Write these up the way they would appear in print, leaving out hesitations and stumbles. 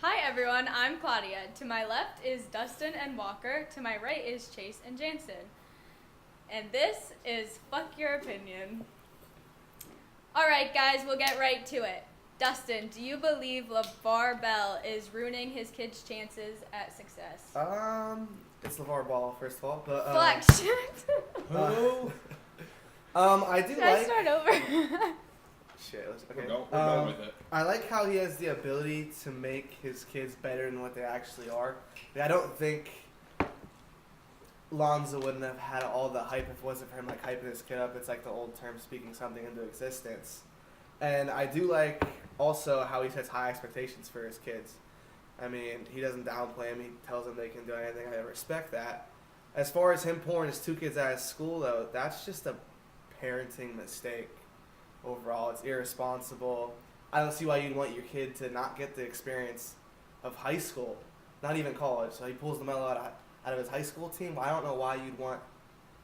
Hi everyone, I'm Claudia. To my left is Dustin and Walker. To my right is Chase and Jansen. And this is Fuck Your Opinion. Alright guys, we'll get right to it. Dustin, do you believe LaVar Ball is ruining his kids' chances at success? It's LaVar Ball, first of all. But, Flex. I do Should I like... start over? Shit, okay. We're going with it. I like how he has the ability to make his kids better than what they actually are. I don't think Lonzo wouldn't have had all the hype if it wasn't for him like hyping his kid up. It's like the old term speaking something into existence. And I do like also how he sets high expectations for his kids. I mean, he doesn't downplay them. He tells them they can do anything. I respect that. As far as him pouring his two kids out of school, though, that's just a parenting mistake. Overall, it's irresponsible. I don't see why you'd want your kid to not get the experience of high school, not even college. So he pulls LaMelo out of his high school team. I don't know why you'd want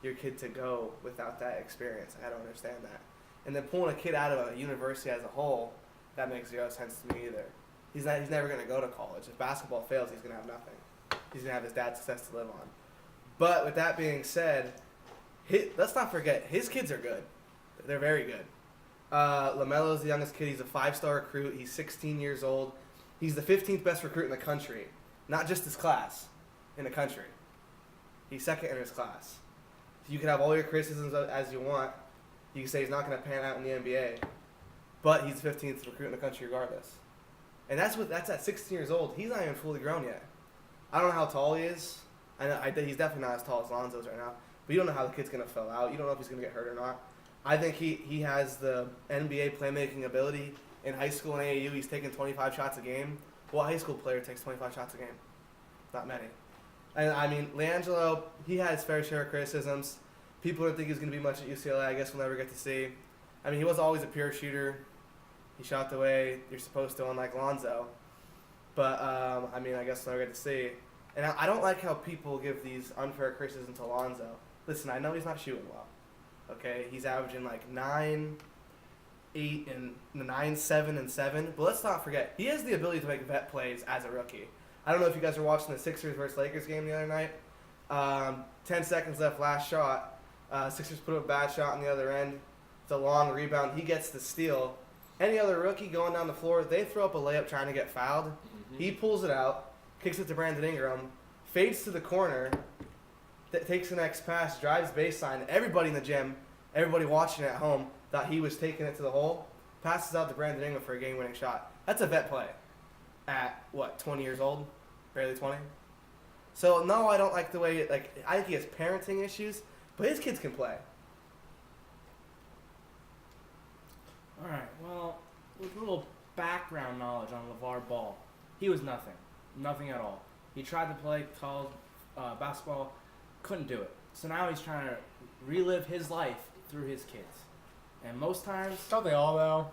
your kid to go without that experience. I don't understand that. And then pulling a kid out of a university as a whole, that makes zero sense to me either. He's never going to go to college. If basketball fails, he's going to have nothing. He's going to have his dad's success to live on. But with that being said, let's not forget, his kids are good. They're very good. LaMelo's the youngest kid. He's a 5-star recruit. He's 16 years old. He's the 15th best recruit in the country. Not just his class, in the country. He's second in his class. So you can have all your criticisms as you want. You can say he's not going to pan out in the NBA. But he's the 15th recruit in the country regardless. And that's at 16 years old. He's not even fully grown yet. I don't know how tall he is. I know he's definitely not as tall as Lonzo's right now. But you don't know how the kid's going to fill out. You don't know if he's going to get hurt or not. I think he has the NBA playmaking ability. In high school and AAU, he's taking 25 shots a game. What high school player takes 25 shots a game? Not many. And, I mean, LiAngelo, he had his fair share of criticisms. People didn't think he was going to be much at UCLA. I guess we'll never get to see. I mean, he wasn't always a pure shooter. He shot the way you're supposed to, unlike Lonzo. But, I mean, I guess we'll never get to see. And I don't like how people give these unfair criticisms to Lonzo. Listen, I know he's not shooting well. Okay, he's averaging like 9, 8, and 9, 7, and 7. But let's not forget, he has the ability to make vet plays as a rookie. I don't know if you guys were watching the Sixers versus Lakers game the other night. 10 seconds left, last shot. Sixers put up a bad shot on the other end. It's a long rebound. He gets the steal. Any other rookie going down the floor, they throw up a layup trying to get fouled. Mm-hmm. He pulls it out, kicks it to Brandon Ingram, fades to the corner, takes the next pass, drives baseline. Everybody in the gym, everybody watching at home, thought he was taking it to the hole. Passes out to Brandon Ingram for a game-winning shot. That's a vet play. At, 20 years old? Barely 20? So, no, I don't like the way, I think he has parenting issues, but his kids can play. All right, well, with a little background knowledge on LaVar Ball, he was nothing. Nothing at all. He tried to play college basketball, couldn't do it. So now he's trying to relive his life through his kids. And most times... Don't they all, though?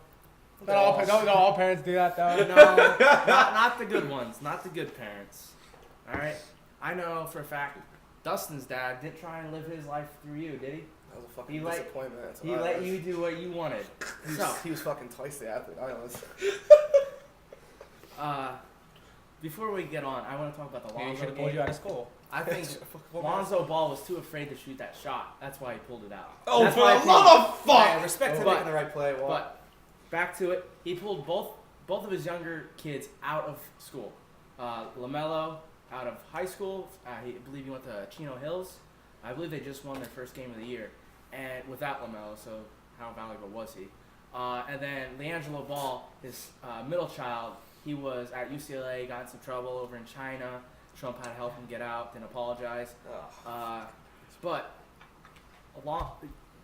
Don't all parents do that, though? No, not the good ones. Not the good parents. All right? I know for a fact Dustin's dad didn't try and live his life through you, did he? That was a fucking disappointment. He let you do what you wanted. He was fucking twice the athlete I was. Before we get on, I want to talk about the Lonzo He should have game. pulled you out of school. I think Lonzo Ball was too afraid to shoot that shot. That's why he pulled it out. Oh, That's for why I the think- love of fuck! I respect him But- making the right play. Well, But back to it, he pulled both of his younger kids out of school. LaMelo out of high school. I believe he went to Chino Hills. I believe they just won their first game of the year, and without LaMelo. So how valuable was he? And then LiAngelo Ball, his middle child, he was at UCLA, got in some trouble over in China. Trump had to help him get out, didn't apologize. But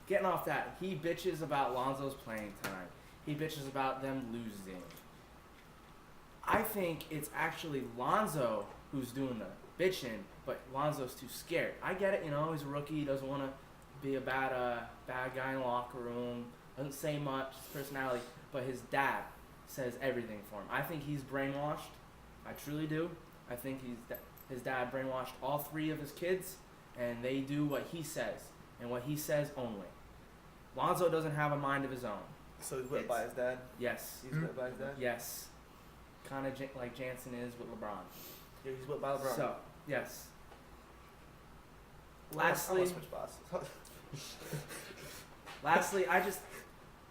getting off that, he bitches about Lonzo's playing time. He bitches about them losing. I think it's actually Lonzo who's doing the bitching, but Lonzo's too scared. I get it, he's a rookie, he doesn't want to be a bad guy in the locker room, doesn't say much, his personality, but his dad says everything for him. I think he's brainwashed. I truly do. I think his dad brainwashed all 3 of his kids, and they do what he says, and what he says only. Lonzo doesn't have a mind of his own. so he's whipped by his dad? Yes. He's whipped by his dad? Yes. kind of like Jansen is with LeBron. Yeah, he's with by LeBron. So, yes. I'm gonna Lastly, switch bosses.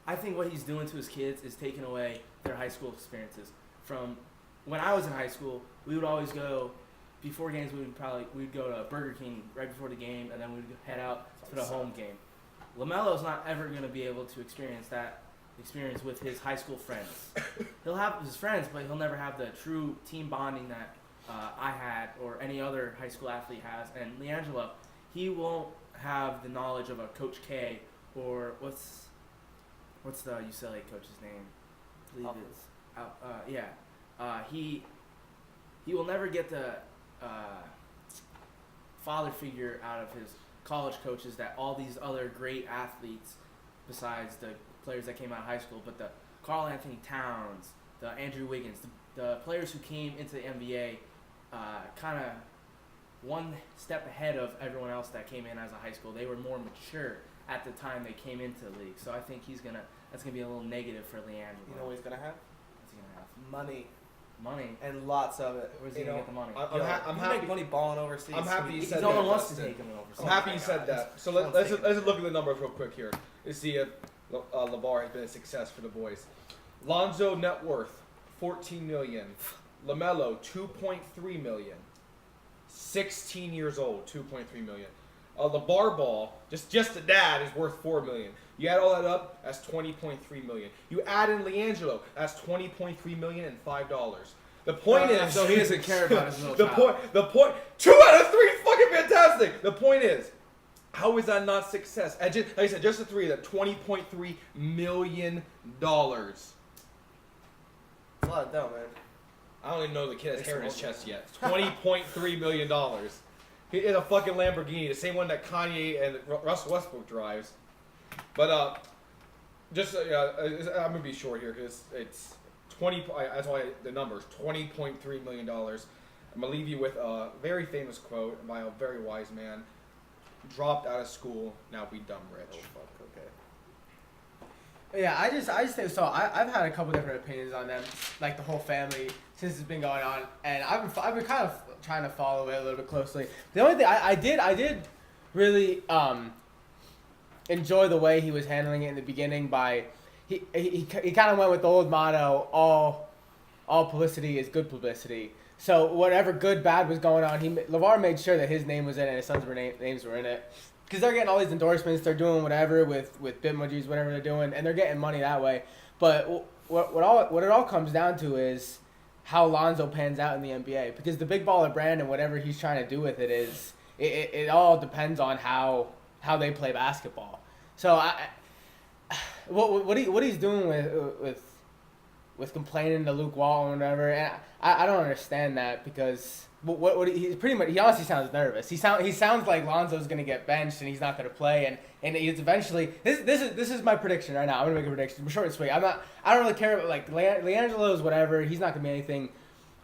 I think what he's doing to his kids is taking away their high school experiences. From when I was in high school, we would always go, before games, we'd go to Burger King right before the game, and then we'd head out to the home game. LaMelo's not ever going to be able to experience that experience with his high school friends. He'll have his friends, but he'll never have the true team bonding that I had or any other high school athlete has. And LiAngelo, he won't have the knowledge of a Coach K or what's the UCLA coach's name? I believe it's he will never get the father figure out of his college coaches that all these other great athletes, besides the players that came out of high school, but the Karl Anthony Towns, the Andrew Wiggins, the players who came into the NBA kind of one step ahead of everyone else that came in as a high school. They were more mature at the time they came into the league. So I think that's gonna be a little negative for LiAngelo. You know what he's gonna have? What's he gonna have? Money. Money. And lots of it. Where's he gonna get the money? I'm you happy. make money balling overseas. I'm happy you said no that. one wants to Justin. take him overseas. I'm happy Oh you my said God. that. So Someone's let's taking look at the numbers real quick here to see if LaVar has been a success for the boys. Lonzo net worth $14 million. LaMelo $2.3 million. 16 years old, $2.3 million. LaVar Ball, just the dad, is worth $4 million. You add all that up, that's $20.3 million. You add in LiAngelo, that's $20.3 million and $5. The point is, so he doesn't care about his little the point, 2 out of 3 is fucking fantastic. The point is, how is that not success? And just, like I said, just the three, that $20.3 million. It's a lot of dough, man. I don't even know the kid has It's hair in his awesome. chest yet. $20.3 million. He is a fucking Lamborghini, the same one that Kanye and Russell Westbrook drives. But I'm gonna be short here because it's 20. That's why the numbers $20.3 million. I'm gonna leave you with a very famous quote by a very wise man. Dropped out of school, now be dumb rich. Oh, fuck, okay. Yeah, I just think so. I've had a couple different opinions on them, like the whole family since it's been going on, and I've been kind of trying to follow it a little bit closely. The only thing I did really enjoy the way he was handling it in the beginning. By he kind of went with the old motto, all publicity is good publicity. So whatever good bad was going on, LaVar made sure that his name was in it and his sons' names were in it. Because they're getting all these endorsements, they're doing whatever with Bitmojis, whatever they're doing, and they're getting money that way. But what it all comes down to is how Lonzo pans out in the NBA. Because the big baller brand and whatever he's trying to do with it is, it all depends on how they play basketball. So what he's doing with complaining to Luke Walton or whatever, and I don't understand that because. What he pretty much, he honestly sounds nervous. He sounds like Lonzo's gonna get benched and he's not gonna play, and he's eventually this is my prediction right now. I'm gonna make a prediction, short and sweet. I don't really care about like LiAngelo's whatever. He's not gonna be anything.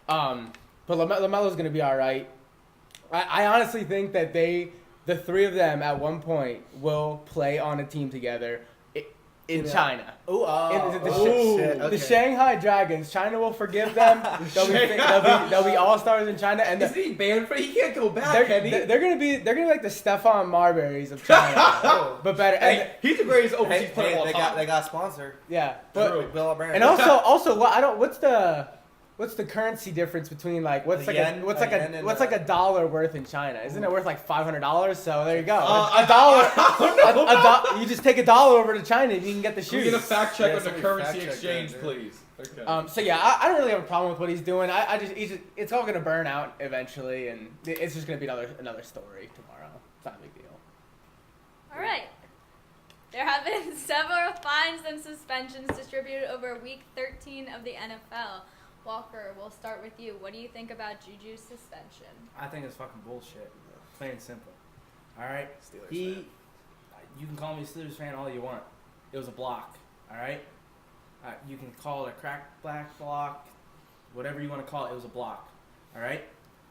But LaMelo's gonna be all right. I honestly think that the three of them at one point will play on a team together in China. The Shanghai Dragons. China will forgive them. They'll be all stars in China. And Is he banned for? He can't go back, can he? They're gonna be like the Stephon Marburys of China, but better. Hey, he's the greatest overseas player of all time. They got sponsored. Yeah, but Bill O'Brien. and also what's the currency difference between like what's like a dollar worth in China? Isn't it worth like $500? So there you go. A dollar. You just take $1 over to China and you can get the shoes. Can we get a fact check on the somebody currency fact check exchange, that, please? Okay. So yeah, I don't really have a problem with what he's doing. It's all gonna burn out eventually, and it's just gonna be another story tomorrow. It's not a big deal. All right. There have been several fines and suspensions distributed over week 13 of the NFL. Walker, we'll start with you. What do you think about Juju's suspension? I think it's fucking bullshit. Plain and simple. All right? Steelers You can call me a Steelers fan all you want. It was a block. All right? You can call it a crack black block, whatever you want to call it. It was a block. All right?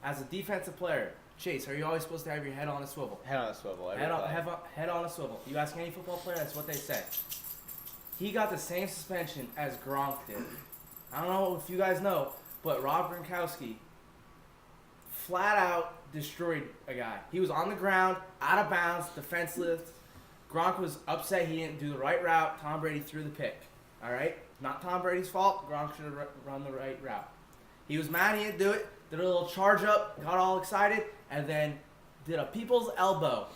As a defensive player, Chase, are you always supposed to have your head on a swivel? Head on a swivel. Head on a swivel. You ask any football player, that's what they say. He got the same suspension as Gronk did. I don't know if you guys know, but Rob Gronkowski flat out destroyed a guy. He was on the ground, out of bounds, defenseless. Gronk was upset he didn't do the right route. Tom Brady threw the pick. All right? Not Tom Brady's fault. Gronk should have run the right route. He was mad he didn't do it. Did a little charge up, got all excited, and then did a people's elbow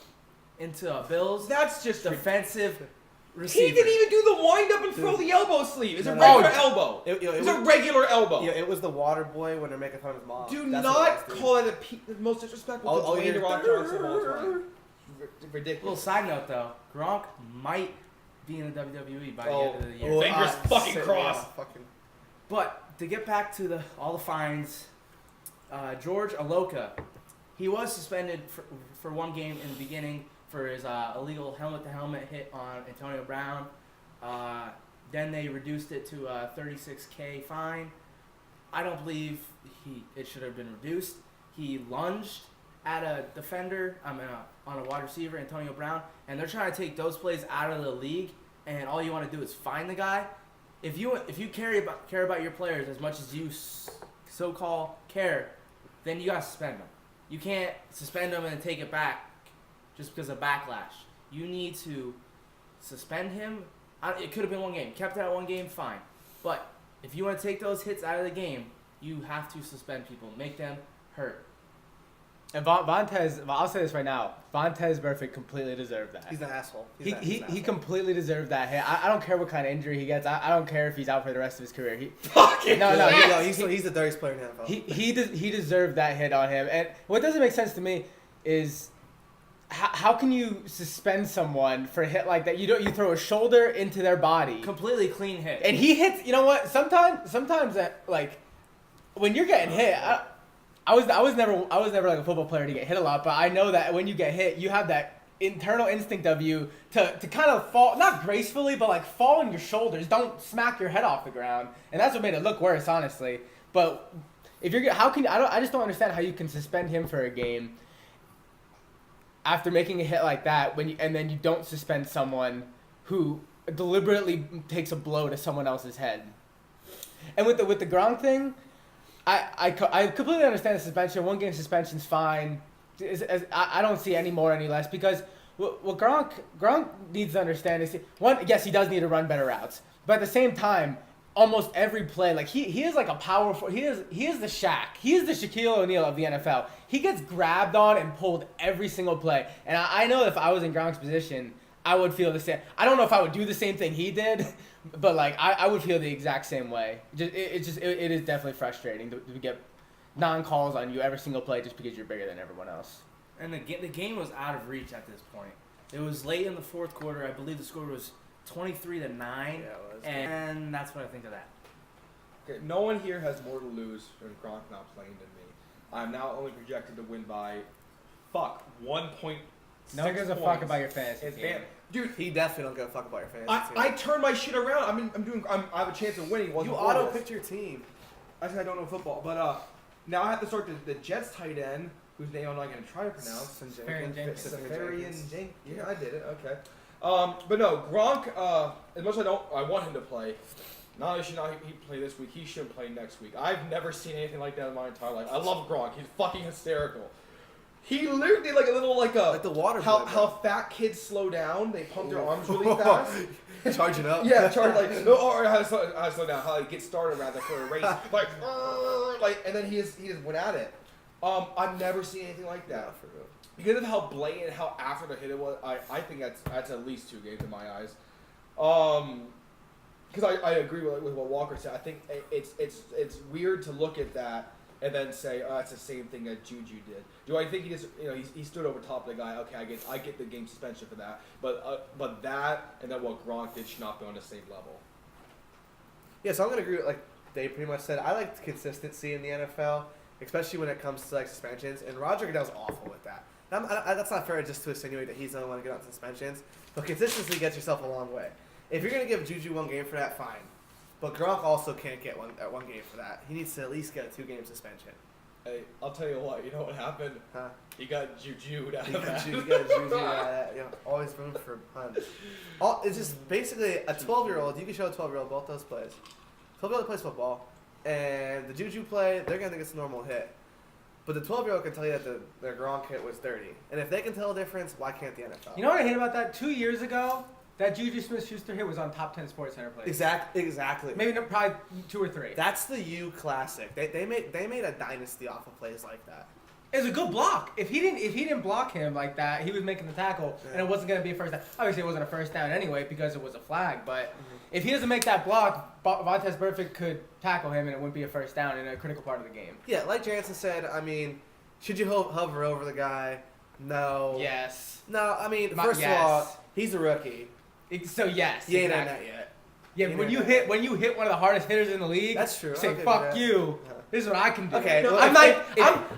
into a Bills That's just defensive receiver. He didn't even do the wind up and throw the elbow sleeve. It's a No, regular elbow. It's a regular elbow. Yeah, it was the water boy when they're making fun of his mom. Do That's not what it was, call it the most disrespectful to Dwayne The Rock Johnson of all time. Ridiculous. Little side note though, Gronk might be in the WWE by the end of the year. Well, Fingers fucking yeah, crossed. fucking. But to get back to all the fines, George Aloka, he was suspended for one game in the beginning for his illegal helmet-to-helmet hit on Antonio Brown. Then they reduced it to a $36K fine. I don't believe it should have been reduced. He lunged at a defender, on a wide receiver, Antonio Brown, and they're trying to take those plays out of the league. And all you want to do is fine the guy. If you care about your players as much as you so-called care, then you gotta suspend them. You can't suspend them and then take it back just because of backlash. You need to suspend him. It could have been one game. Kept it at one game, fine. But if you want to take those hits out of the game, you have to suspend people. Make them hurt. And Vontaze, I'll say this right now. Vontaze Burfict completely deserved that. He's an asshole. He completely deserved that hit. I don't care what kind of injury he gets. I don't care if he's out for the rest of his career. He's the dirtiest player in the NFL. He deserved that hit on him. And what doesn't make sense to me is how can you suspend someone for a hit like that? You throw a shoulder into their body. Completely clean hit. And he hits. You know what? Sometimes like when you're getting hit. I was never like a football player to get hit a lot, but I know that when you get hit, you have that internal instinct of you to kind of fall, not gracefully, but like fall on your shoulders. Don't smack your head off the ground, and that's what made it look worse, honestly. But if you're, I just don't understand how you can suspend him for a game after making a hit like that and then you don't suspend someone who deliberately takes a blow to someone else's head. And with the Gronk thing. I completely understand the suspension. 1 game suspension's fine. I don't see any more, any less, because what Gronk needs to understand is, yes, he does need to run better routes, but at the same time, almost every play, like he is like a powerful. He is the Shaq. He is the Shaquille O'Neal of the NFL. He gets grabbed on and pulled every single play, and I know if I was in Gronk's position, I would feel the same. I don't know if I would do the same thing he did, but like I would feel the exact same way. It is definitely frustrating to get non-calls on you every single play just because you're bigger than everyone else. And the game was out of reach at this point. It was late in the fourth quarter. I believe the score was 23-9. Yeah, it was. And that's what I think of that. Okay, no one here has more to lose than Gronk not playing than me. I'm now only projected to win by 1 point. No one gives a fuck about your fantasy It's team. bad. Dude, He definitely don't give a fuck about your fantasy I team. turned my shit around. I have a chance of winning. You auto-picked your team. I said I don't know football, but now I have to start the Jets tight end, whose name I'm not going to try to pronounce. Safarian Jenkins. Safarian Jenkins. Yeah, I did it. Okay. But no, Gronk. As much as I want him to play. Not only should he play this week, he should play next week. I've never seen anything like that in my entire life. I love Gronk. He's fucking hysterical. He literally did like the water. How fat kids slow down? They pump their arms really fast. Charging up. Yeah, or how to slow down, how to get started rather for a race, and then he just went at it. I've never seen anything like that. Yeah, for real. Because of how blatant, how after the hit it was, I think that's at least 2 games in my eyes. Because I agree with what Walker said. I think it's weird to look at that and then say, oh, that's the same thing that Juju did. Do I think he just, he stood over top of the guy? Okay, I get the game suspension for that. But that and then what Gronk did should not be on the same level. Yeah, so I'm gonna agree with like they pretty much said. I like consistency in the NFL, especially when it comes to like suspensions. And Roger Goodell's awful with that. That's not fair just to insinuate that he's the only one to get on suspensions. But consistency gets yourself a long way. If you're gonna give Juju 1 game for that, fine. But Gronk also can't get one game for that. He needs to at least get a 2-game suspension. Hey, I'll tell you what. You know what happened? Huh? He got Juju'd out He of got that. Juju out of that. Always room for puns. It's just basically a 12-year-old. You can show a 12-year-old both those plays. 12-year-old plays football. and the Juju play, they're gonna think it's a normal hit. But the 12-year-old can tell you that their Gronk hit was dirty. And if they can tell a difference, why can't the NFL? You know what I hate about that? 2 years ago, that Juju Smith-Schuster hit was on top 10 Sports Center plays. Exactly. Maybe probably 2 or 3. That's the U classic. They made a dynasty off of plays like that. It was a good block. If he didn't block him like that, he was making the tackle, and it wasn't going to be a first down. Obviously, it wasn't a first down anyway because it was a flag. But if he doesn't make that block, Vontaze Burfict could tackle him, and it wouldn't be a first down in a critical part of the game. Yeah, like Jansen said, I mean, should you hover over the guy? No. Yes. No, I mean, first of all, he's a rookie. So yes. He ain't exactly. on that yet. Yeah, when you hit one of the hardest hitters in the league, that's true. Say fuck you. This is what I can do. Okay, well,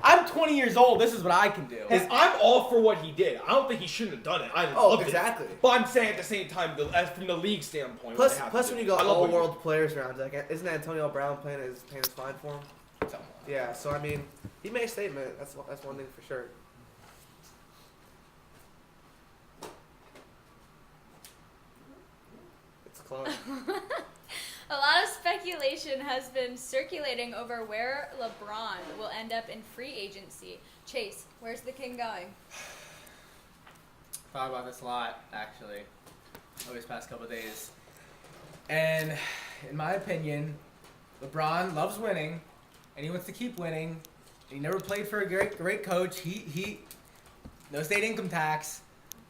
I'm 20 years old. This is what I can do. I'm all for what he did. I don't think he shouldn't have done it. I loved exactly. it. But I'm saying at the same time, from the league standpoint. Plus when you go all world world players around, like, isn't Antonio Brown paying his fine for him? Yeah. So I mean, he made a statement. That's one thing for sure. It's close. A lot of speculation has been circulating over where LeBron will end up in free agency. Chase, where's the king going? Thought about this a lot, actually, over these past couple of days. And in my opinion, LeBron loves winning, and he wants to keep winning. He never played for a great coach. He no state income tax.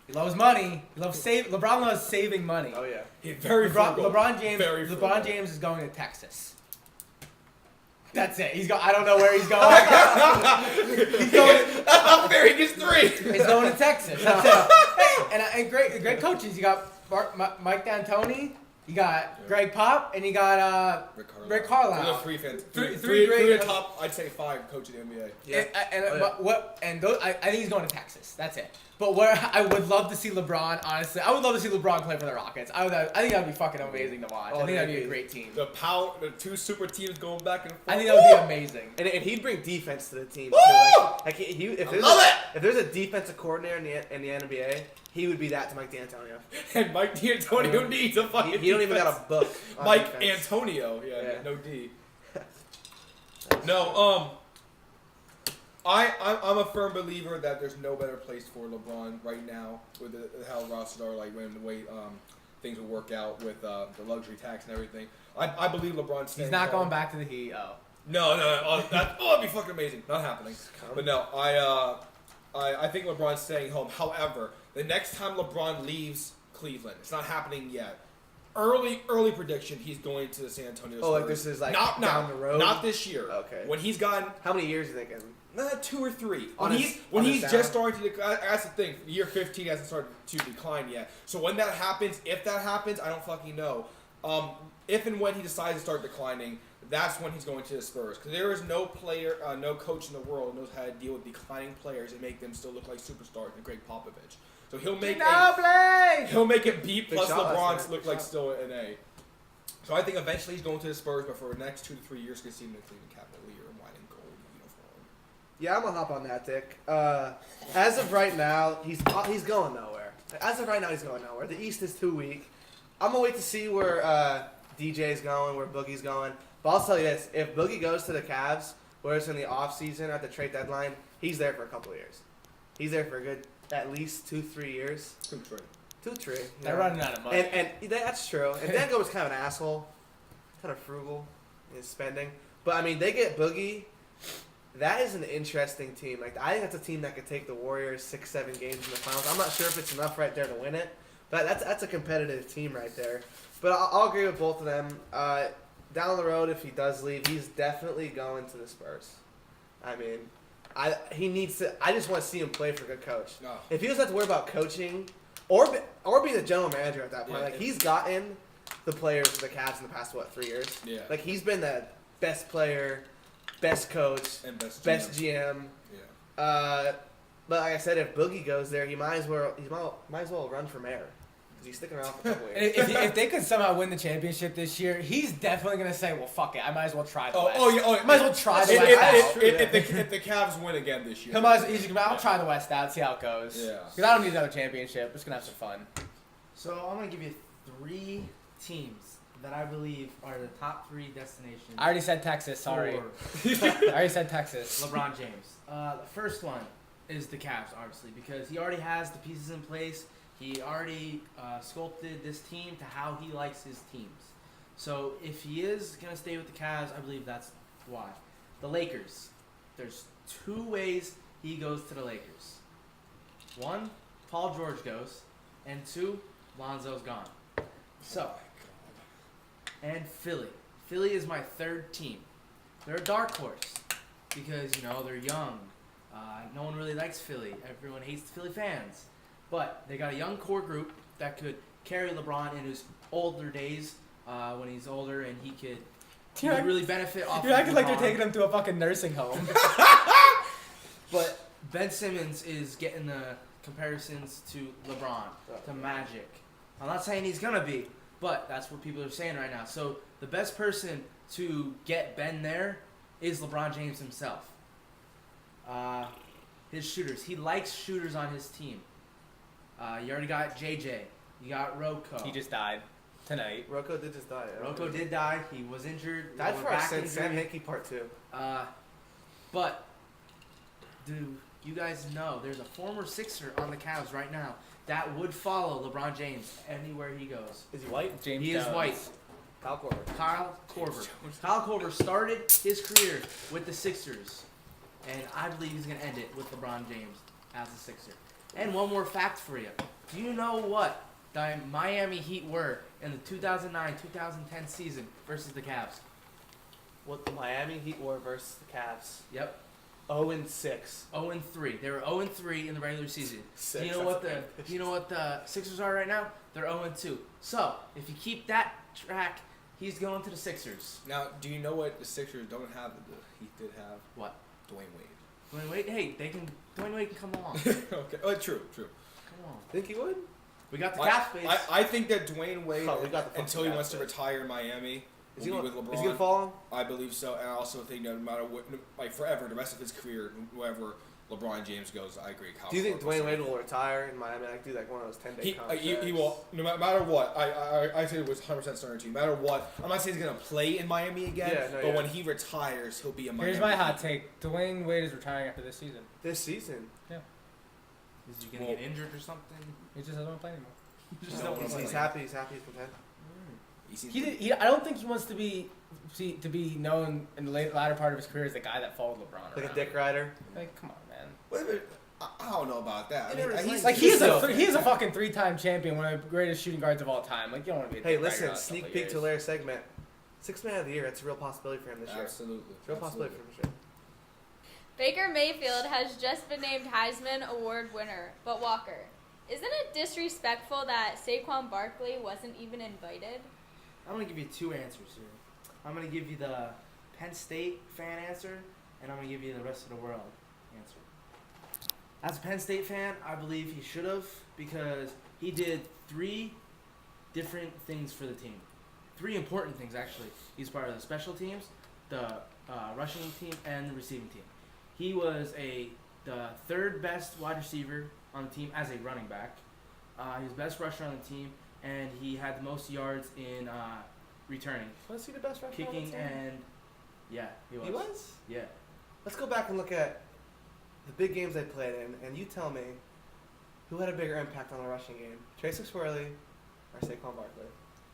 He loves money. LeBron loves saving money. Oh yeah. He's very frugal. LeBron James is going to Texas. That's it. I don't know where he's going. He's going. That's not fair. He gets 3. He's going to Texas. That's it. Hey, and great coaches. You got Mike D'Antoni. You got Greg Pop, and you got Rick Carlisle. Those are 3 fans. Three great top. I'd say 5 coaches in the NBA. Yeah. I think he's going to Texas. That's it. But where I would love to see LeBron, honestly, I would love to see LeBron play for the Rockets. I think that would be fucking amazing to watch. I think that'd be a great team. The 2 super teams going back and forth. I think that would be amazing. And he'd bring defense to the team too. If there's a defensive coordinator in the NBA, he would be that to Mike D'Antonio. And Mike D'Antonio needs a fucking He don't even got a book. Mike defense. Antonio, yeah, no D. No, I'm a firm believer that there's no better place for LeBron right now with how rosters are, like when the way things will work out with the luxury tax and everything. I believe LeBron's staying He's not home. going back to the Heat. No, that'd be fucking amazing. Not happening. But no, I think LeBron's staying home. However, the next time LeBron leaves Cleveland, it's not happening yet. Early prediction, he's going to the San Antonio Spurs. Oh, like this is like not down the road? Not this year. Okay. When he's gotten... How many years are you thinking? 2 or 3. On When his he's just starting to decline, that's the thing. Year 15 hasn't started to decline yet. So when that happens, if that happens, I don't fucking know. If and when he decides to start declining, that's when he's going to the Spurs. Because there is no player, no coach in the world who knows how to deal with declining players and make them still look like superstars than Greg Popovich. So he'll make it B plus LeBron look like still an A. So I think eventually he's going to the Spurs, but for the next 2 to 3 years, he's going to see him in the Cleveland Cavalier and white and gold uniform. Yeah, I'm gonna hop on that, Dick. As of right now, he's going nowhere. As of right now, he's going nowhere. The East is too weak. I'm gonna wait to see where DJ's going, where Boogie's going. But I'll tell you this: if Boogie goes to the Cavs, where it's in the off season at the trade deadline, he's there for a couple of years. He's there for a good at least 2-3 years. 2-3. They're running out of money. And that's true. And Dango was kind of an asshole, kind of frugal in his spending. But I mean, they get Boogie. That is an interesting team. Like I think that's a team that could take the Warriors 6-7 games in the finals. I'm not sure if it's enough right there to win it, but that's a competitive team right there. But I'll agree with both of them. Down the road, if he does leave, he's definitely going to the Spurs. I mean, he needs to. I just want to see him play for a good coach. No. If he doesn't have to worry about coaching or be the general manager at that point, he's gotten the players for the Cavs in the past 3 years. Yeah. Like he's been the best player, best coach, And best GM. Yeah. But like I said, if Boogie goes there, he might as well run for mayor. He's sticking around for a couple years. If they could somehow win the championship this year, he's definitely going to say, well, fuck it. I might as well try the West. Might as well try the West out. If the Cavs win again this year. I'll try the West out, see how it goes. Yeah. Because I don't need another championship. Just going to have some fun. So I'm going to give you 3 teams that I believe are the top 3 destinations. I already said Texas. Sorry. for I already said Texas. LeBron James. The first one is the Cavs, obviously, because he already has the pieces in place. He already sculpted this team to how he likes his teams. So if he is going to stay with the Cavs, I believe that's why. The Lakers. There's 2 ways he goes to the Lakers. 1, Paul George goes, and 2, Lonzo's gone. So, and Philly. Philly is my 3rd team. They're a dark horse because, they're young. No one really likes Philly. Everyone hates the Philly fans. But they got a young core group that could carry LeBron in his older days when he's older and he could really benefit off of You're acting like LeBron. they're taking him to a fucking nursing home. But Ben Simmons is getting the comparisons to LeBron, to Magic. I'm not saying he's going to be, but that's what people are saying right now. So the best person to get Ben there is LeBron James himself. His shooters. He likes shooters on his team. You already got JJ. You got Rocco. He just died tonight. Rocco did just die. Yeah. Rocco did die. He was injured. Died for our back sins. Sam injury. Hickey part 2. But do you guys know there's a former Sixer on the Cavs right now that would follow LeBron James anywhere he goes? Is he white? James He Jones. is white. Kyle Korver. Kyle Korver. Kyle Korver started his career with the Sixers, and I believe he's going to end it with LeBron James as a Sixer. And one more fact for you. Do you know what the Miami Heat were in the 2009-2010 season versus the Cavs? What the Miami Heat were versus the Cavs. Yep. 0-6. 0-3. They were 0-3 in the regular season. Six, Do you know what the Sixers are right now? They're 0-2. So if you keep that track, he's going to the Sixers. Now, do you know what the Sixers don't have that the Heat did have? What? Dwayne Wade. Dwayne Wade. Hey, Dwayne Wade can come along. Okay. Oh, true. Come on. Think he would? We got the cap space. I think that Dwayne Wade, Oh, we got the until he fucking wants to cap space. retire in Miami, Is he will be gonna, with LeBron. is he gonna follow him? I believe so, and I also think that no matter what, like forever, the rest of his career, wherever LeBron James goes, I agree. Do you think Dwayne Wade will retire in Miami? Like do like one of those 10-day contracts? He will. No matter what, I say it was 100% certainty. No matter what, I'm not saying he's gonna play in Miami again. Yeah, no, but yeah. when he retires, he'll be a Miami. Here's my hot take. Dwayne Wade is retiring after this season. This season. Is he gonna get injured or something? He just doesn't want to play anymore. Just No, don't he's play. He's happy. He's content. He seems I don't think he wants to be known in the latter part of his career as the guy that followed LeBron Like around. a dick rider. Like, come on, man. Wait a minute. I don't know about that. You never he's Like He he's is a fucking 3-time champion, one of the greatest shooting guards of all time. Like you don't want to be. A Hey, dick rider listen. on a Sneak couple peek to years. Larry's segment. 6th man of the year. That's a real possibility for him this year. absolutely. It's a real possibility for him this year. Baker Mayfield has just been named Heisman Award winner, but Walker, isn't it disrespectful that Saquon Barkley wasn't even invited? I'm gonna give you 2 answers here. I'm gonna give you the Penn State fan answer, and I'm gonna give you the rest of the world answer. As a Penn State fan, I believe he should have because he did 3 different things for the team. 3 important things actually. He's part of the special teams, the rushing team, and the receiving team. He was the 3rd best wide receiver on the team as a running back. He was best rusher on the team, and he had the most yards in returning, Was he the best rusher on the kicking, team? and yeah, he was. He was? Yeah. Let's go back and look at the big games they played in, and you tell me who had a bigger impact on the rushing game, Trace McSorley or Saquon Barkley?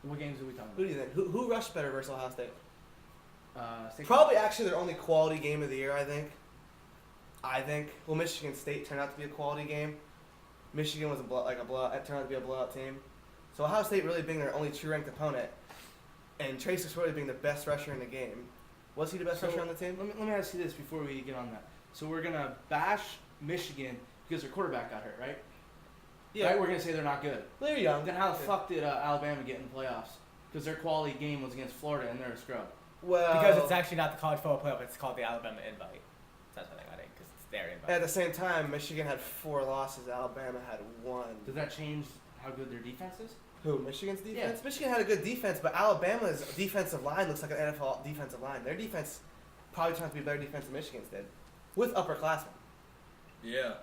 What games are we talking Who do you think? Who rushed better versus Ohio State? about? Probably actually their only quality game of the year, I think. Well, Michigan State turned out to be a quality game. Michigan was it turned out to be a blowout team. So Ohio State really being their only true ranked opponent, and Trace McSorley being the best rusher in the game. Was he the best rusher on the team? Let me ask you this before we get on that. So we're gonna bash Michigan because their quarterback got hurt, right? Right? We're gonna say they're not good. They're young. Then how the fuck did Alabama get in the playoffs? Because their quality game was against Florida, and they're a scrub. Well, Because it's actually not the college football playoff; it's called the Alabama invite. That's why they got in because it's their invite. at the same time, Michigan had 4 losses. Alabama had 1. Does that change how good their defense is? Who? Michigan's defense? Yeah. Michigan had a good defense, but Alabama's defensive line looks like an NFL defensive line. Their defense probably turned out to be a better defense than Michigan's did, with upperclassmen. Yeah.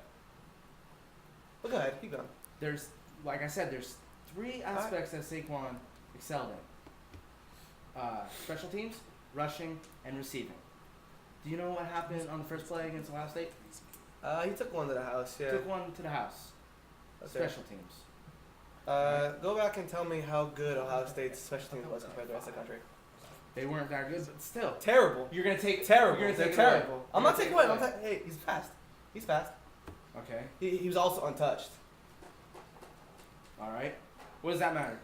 But go ahead, keep going. There's, like I said, there's 3 aspects that Saquon excelled in. special teams, rushing, and receiving. Do you know what happened on the first play against Ohio State? He took one to the house, yeah. Took one to the house. Okay. Special teams. Go back and tell me how good Ohio State's special teams was compared to the rest of the country. They weren't that good, but still. Terrible. You're gonna take Terrible. You're gonna They're take terrible. It away. I'm You're not gonna taking away. Hey, he's fast. He's fast. Okay. He was also untouched. All right. What does that matter?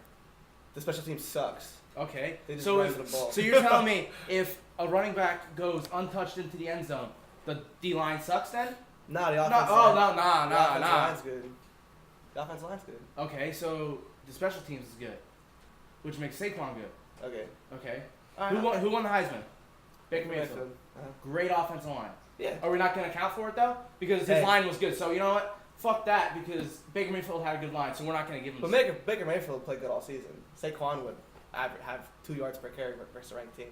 The special team sucks. Okay. They just So run to the ball. so you're telling me if a running back goes untouched into the end zone, the D line sucks then? Nah, the No. offense. Oh line. no. The offensive Nah. line's good. The offensive line's good. Okay. So the special teams is good, which makes Saquon good. Okay. Okay. All Who right. won the Heisman? Baker Mayfield. Uh-huh. Great offensive line. Yeah. Are we not going to account for it though? Because his Hey. line was good. So you know what? Fuck that. Because Baker Mayfield had a good line, so we're not going to give him. But Baker Mayfield played good all season. Saquon would have 2 yards per carry versus a ranked team.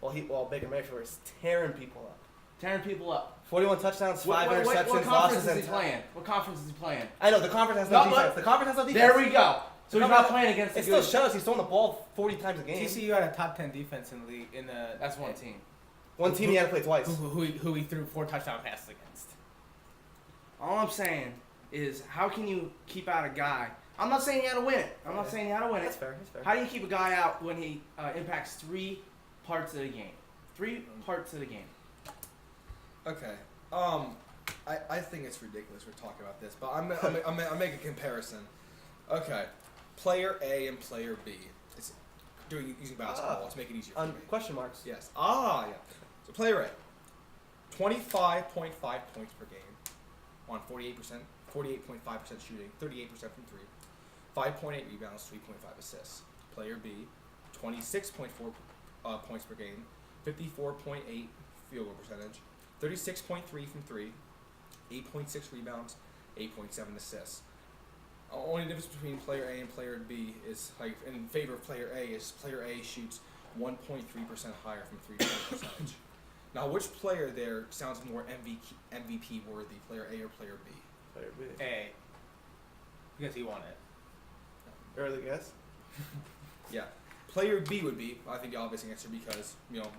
While Baker Mayfield was tearing people up. tearing people up. 41 touchdowns, 5 interceptions, What conference losses, is and he playing? What conference is he playing? I know the conference has no No, defense. but- The conference has no defense. There we go. So he's not playing against the It still good. shows he's throwing the ball 40 times a game. TCU had a top 10 defense in the league. That's one team. One team he had to play twice. Who he threw 4 touchdown passes against. All I'm saying is, how can you keep out a guy? I'm not saying he had to win it. I'm not saying he had to win That's it. fair. That's fair. How do you keep a guy out when he impacts 3 parts of the game? 3 parts of the game. Okay. I think it's ridiculous we're talking about this, but I'm making a comparison. Okay. Player A and player B. It's using basketball to make it easier for me. Question marks. Yes. Yeah. So player A, 25.5 points per game on 48%, 48.5% shooting, 38% from 3, 5.8 rebounds, 3.5 assists. Player B, 26.4 points per game, 54.8 field goal percentage, 36.3 from 3, 8.6 rebounds, 8.7 assists. Only difference between player A and player B is, like, in favor of player A, is player A shoots 1.3% higher from 3-point percentage. Now, which player there sounds more MVP worthy, player A or player B? Player B. A. Because he won it. Early guess. Yeah. Player B would be, I think, the obvious answer because,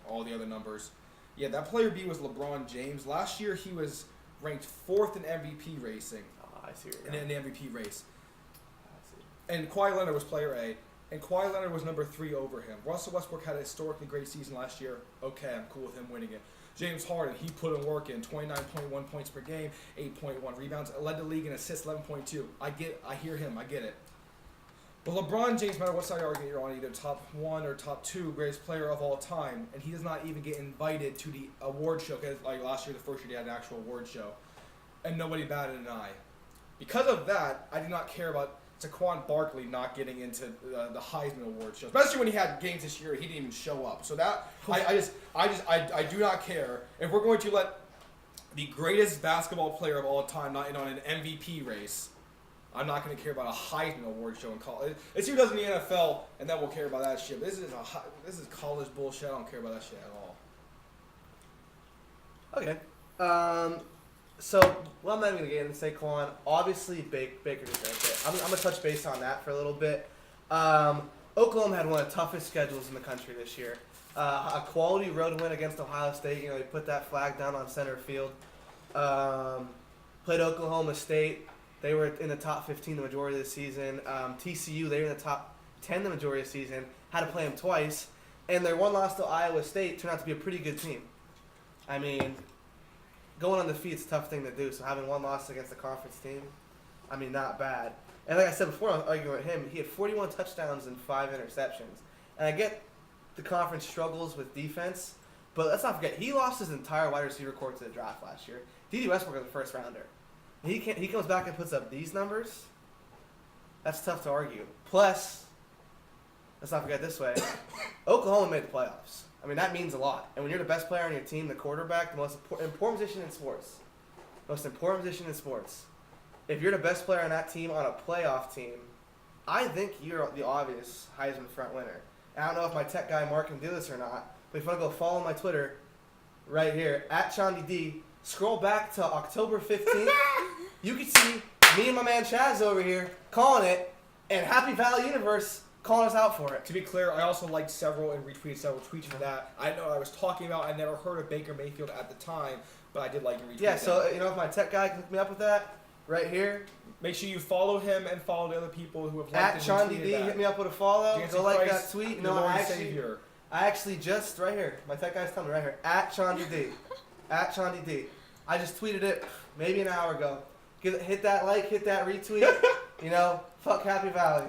all the other numbers. Yeah, that player B was LeBron James. Last year, he was ranked 4th in MVP racing, Oh, I see where you're in going. the MVP race. I see. And Kawhi Leonard was player A, and Kawhi Leonard was number 3 over him. Russell Westbrook had a historically great season last year. Okay, I'm cool with him winning it. James Harden, he put in work in 29.1 points per game, 8.1 rebounds, led the league in assists, 11.2. I hear him, I get it. But LeBron James, no matter what side argument you're on, either top 1 or top 2 greatest player of all time, and he does not even get invited to the award show, because like last year, the first year they had an actual award show, and nobody batted an eye. Because of that, I do not care about Saquon Barkley not getting into the Heisman Award show, especially when he had games this year, he didn't even show up. So that I do not care if we're going to let the greatest basketball player of all time not in on an MVP race. I'm not going to care about a Heisman Award show in college. Let's see who does in the NFL, and then we'll care about that shit. This is college bullshit. I don't care about that shit at all. Okay. So, I'm not even going to get into Saquon. Obviously, Baker deserved it. I'm going to touch base on that for a little bit. Oklahoma had one of the toughest schedules in the country this year. A quality road win against Ohio State. They put that flag down on center field. Played Oklahoma State. They were in the top 15 the majority of the season. TCU, they were in the top 10 the majority of the season. Had to play them twice. And their one loss to Iowa State turned out to be a pretty good team. I mean, going undefeated is a tough thing to do. So having one loss against a conference team, not bad. And like I said before, I was arguing with him. He had 41 touchdowns and 5 interceptions. And I get the conference struggles with defense, but let's not forget, he lost his entire wide receiver core to the draft last year. D.D. Westbrook was the first rounder. He comes back and puts up these numbers. That's tough to argue. Plus, let's not forget this way, Oklahoma made the playoffs. That means a lot. And when you're the best player on your team, the quarterback, the most important position in sports. Most important position in sports. If you're the best player on that team, on a playoff team, I think you're the obvious Heisman front winner. And I don't know if my tech guy Mark can do this or not, but if you want to go follow my Twitter, right here, @ChandyD, scroll back to October 15th, you can see me and my man Chaz over here calling it, and Happy Valley Universe calling us out for it. To be clear, I also liked several and retweeted several tweets for that. I know what I was talking about. I never heard of Baker Mayfield at the time, but I did like and retweet Yeah, them. so, if my tech guy can hook me up with that, right here. Make sure you follow him and follow the other people who have liked At and Sean retweeted DD, that. hit me up with a follow. Jansen Go like Price, that tweet. your Lord I and Savior. actually just, right here, my tech guy's telling me right here, at Sean DD. At Sean DD. I just tweeted it maybe an hour ago. Hit that like, hit that retweet. Fuck Happy Valley.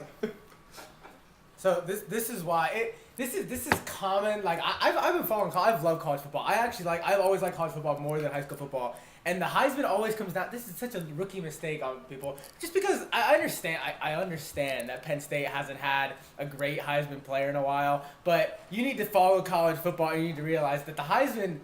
So this is why this is common. Like I've been following college. I've loved college football. I've always liked college football more than high school football. And the Heisman always comes down. This is such a rookie mistake on people. Just because I understand that Penn State hasn't had a great Heisman player in a while, but you need to follow college football and you need to realize that the Heisman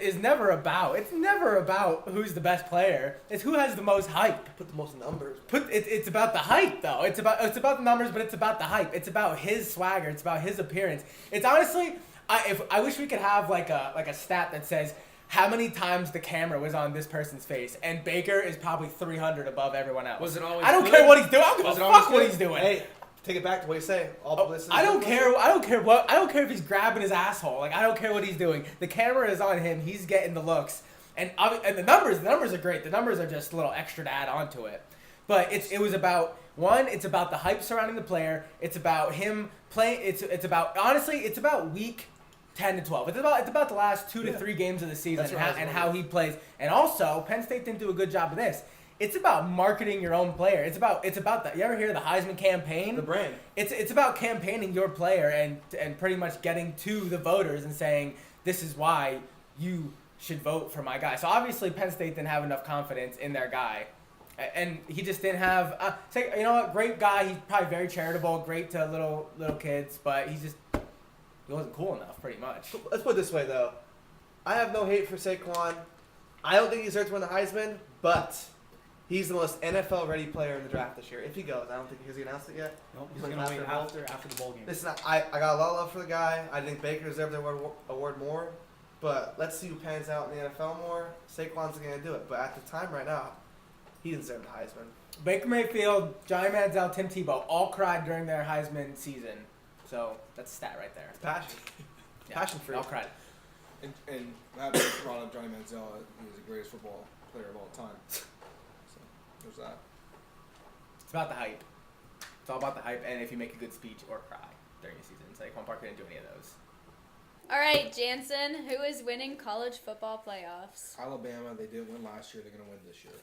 is never about. It's never about who's the best player. It's who has the most hype. Put the most numbers. It's about the hype though. It's about the numbers, but it's about the hype. It's about his swagger. It's about his appearance. It's honestly, I wish we could have like a stat that says how many times the camera was on this person's face, and Baker is probably 300 above everyone else. Was it always I don't good? care what he's doing. I don't Was give it a always fuck what good? he's doing. Hey, take it back to what you say. All publicity. I don't care. I don't care if he's grabbing his asshole. Like I don't care what he's doing. The camera is on him. He's getting the looks, and the numbers are great. The numbers are just a little extra to add on to it. But it was about one. It's about the hype surrounding the player. It's about him playing. It's about week 10 to 12. It's about the last 2 to 3 games of the season and how he plays. And also, Penn State didn't do a good job of this. It's about marketing your own player. It's about that. You ever hear of the Heisman campaign? The brand. It's about campaigning your player and pretty much getting to the voters and saying this is why you should vote for my guy. So obviously Penn State didn't have enough confidence in their guy, and he just didn't have. Great guy. He's probably very charitable, great to little kids, but he wasn't cool enough, pretty much. Let's put it this way, though. I have no hate for Saquon. I don't think he deserves to win the Heisman, but he's the most NFL-ready player in the draft this year. If he goes, I don't think he announced it yet. Nope, he's Like going to wait after after the bowl game. Listen, I got a lot of love for the guy. I think Baker deserves the award more, but let's see who pans out in the NFL more. Saquon's going to do it, but at the time right now, he deserves the Heisman. Baker Mayfield, Johnny Manziel, Tim Tebow all cried during their Heisman season. So that's a stat right there. Passion. Yeah, Passion for all it. cried. And that brought up Johnny Manziel. He's the greatest football player of all time. So there's that. It's about the hype. It's all about the hype, and if you make a good speech or cry during the season. Saquon Parker didn't do any of those. All right, Jansen, who is winning college football playoffs? Alabama, they didn't win last year. They're going to win this year.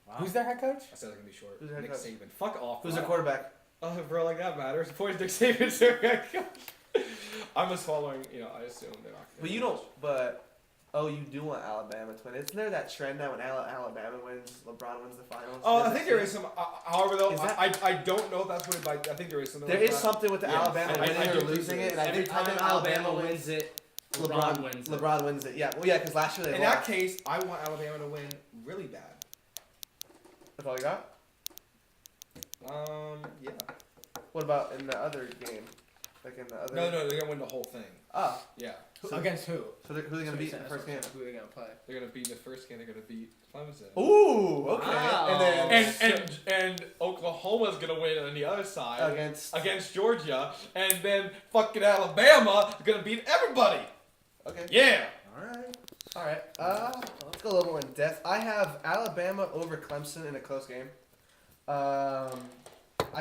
Wow. Who's their head coach? I said it's going to be short. Who's their head Nick coach? Saban. Fuck off. Who's their quarterback? Oh, bro, like that matters. Of course, Nick Saban's their head coach. I'm just following, I assume they're not going to But you don't. But you do want Alabama to win. Isn't there that trend now when Alabama wins, LeBron wins the finals? Oh, I think there is some. However, though, Is that- I don't know if that's what it like. I think there is something. There like is that. something with the Yeah, Alabama I winning do or think losing there it, is. and I Every think time Alabama wins it, LeBron wins it. LeBron wins it. Yeah. Well, yeah, because last year they In lost. that case, I want Alabama to win really bad. That's all you got. Yeah. What about in the other game? Like in the other. No, they're gonna win the whole thing. Oh, Yeah. So- Against who? so who are they gonna beat in the first game? Who are they gonna play? They're gonna beat in the first game. They're gonna beat Clemson. Ooh, okay. Wow. And then And Oklahoma's gonna win on the other side against Georgia, and then fucking Alabama is gonna beat everybody. Okay. Yeah. All right. Let's go a little more in depth. I have Alabama over Clemson in a close game. I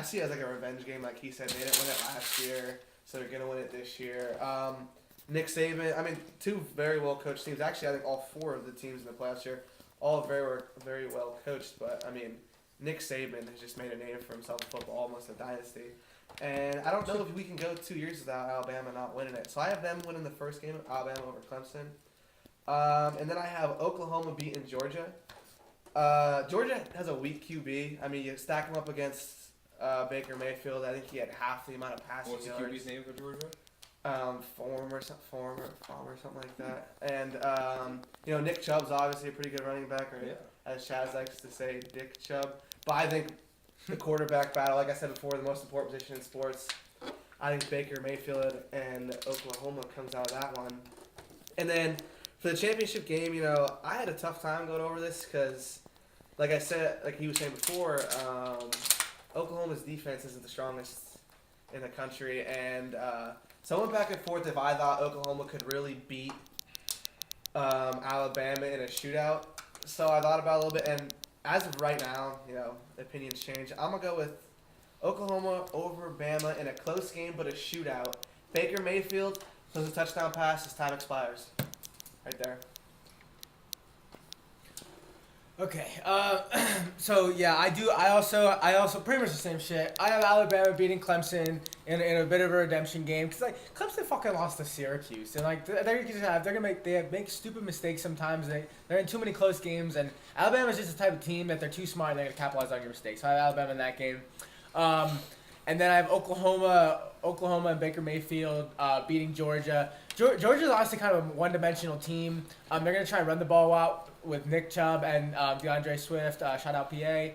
see it as like a revenge game, like he said. They didn't win it last year, so they're gonna win it this year. Nick Saban. I mean, two very well coached teams. Actually, I think all 4 of the teams in the playoffs here, all very well coached. But I mean, Nick Saban has just made a name for himself in football, almost a dynasty. And I don't know if we can go 2 years without Alabama not winning it. So I have them winning the first game, Alabama over Clemson. And then I have Oklahoma beating Georgia. Georgia has a weak QB. I mean, you stack him up against Baker Mayfield. I think he had half the amount of passing What's the yards. QB's name for Georgia? Farmer, something like that. And Nick Chubb's obviously a pretty good running back, or as Chaz likes to say, Dick Chubb. But I think the quarterback battle, like I said before, the most important position in sports. I think Baker Mayfield and Oklahoma comes out of that one. And then for the championship game, I had a tough time going over this because like I said, like he was saying before, Oklahoma's defense isn't the strongest in the country, and so I went back and forth if I thought Oklahoma could really beat Alabama in a shootout. So I thought about it a little bit, and as of right now, opinions change. I'm gonna go with Oklahoma over Bama in a close game, but a shootout. Baker Mayfield throws a touchdown pass. His time expires. Right there. Okay. So yeah, I also pretty much the same shit. I have Alabama beating Clemson in a bit of a redemption game because like Clemson fucking lost to Syracuse and like they make stupid mistakes sometimes. They're in too many close games, and Alabama's just the type of team that they're too smart and they're gonna capitalize on your mistakes. So I have Alabama in that game. And then I have Oklahoma and Baker Mayfield beating Georgia. Georgia's honestly kind of a one-dimensional team. They're going to try and run the ball out with Nick Chubb and DeAndre Swift. Shout out PA.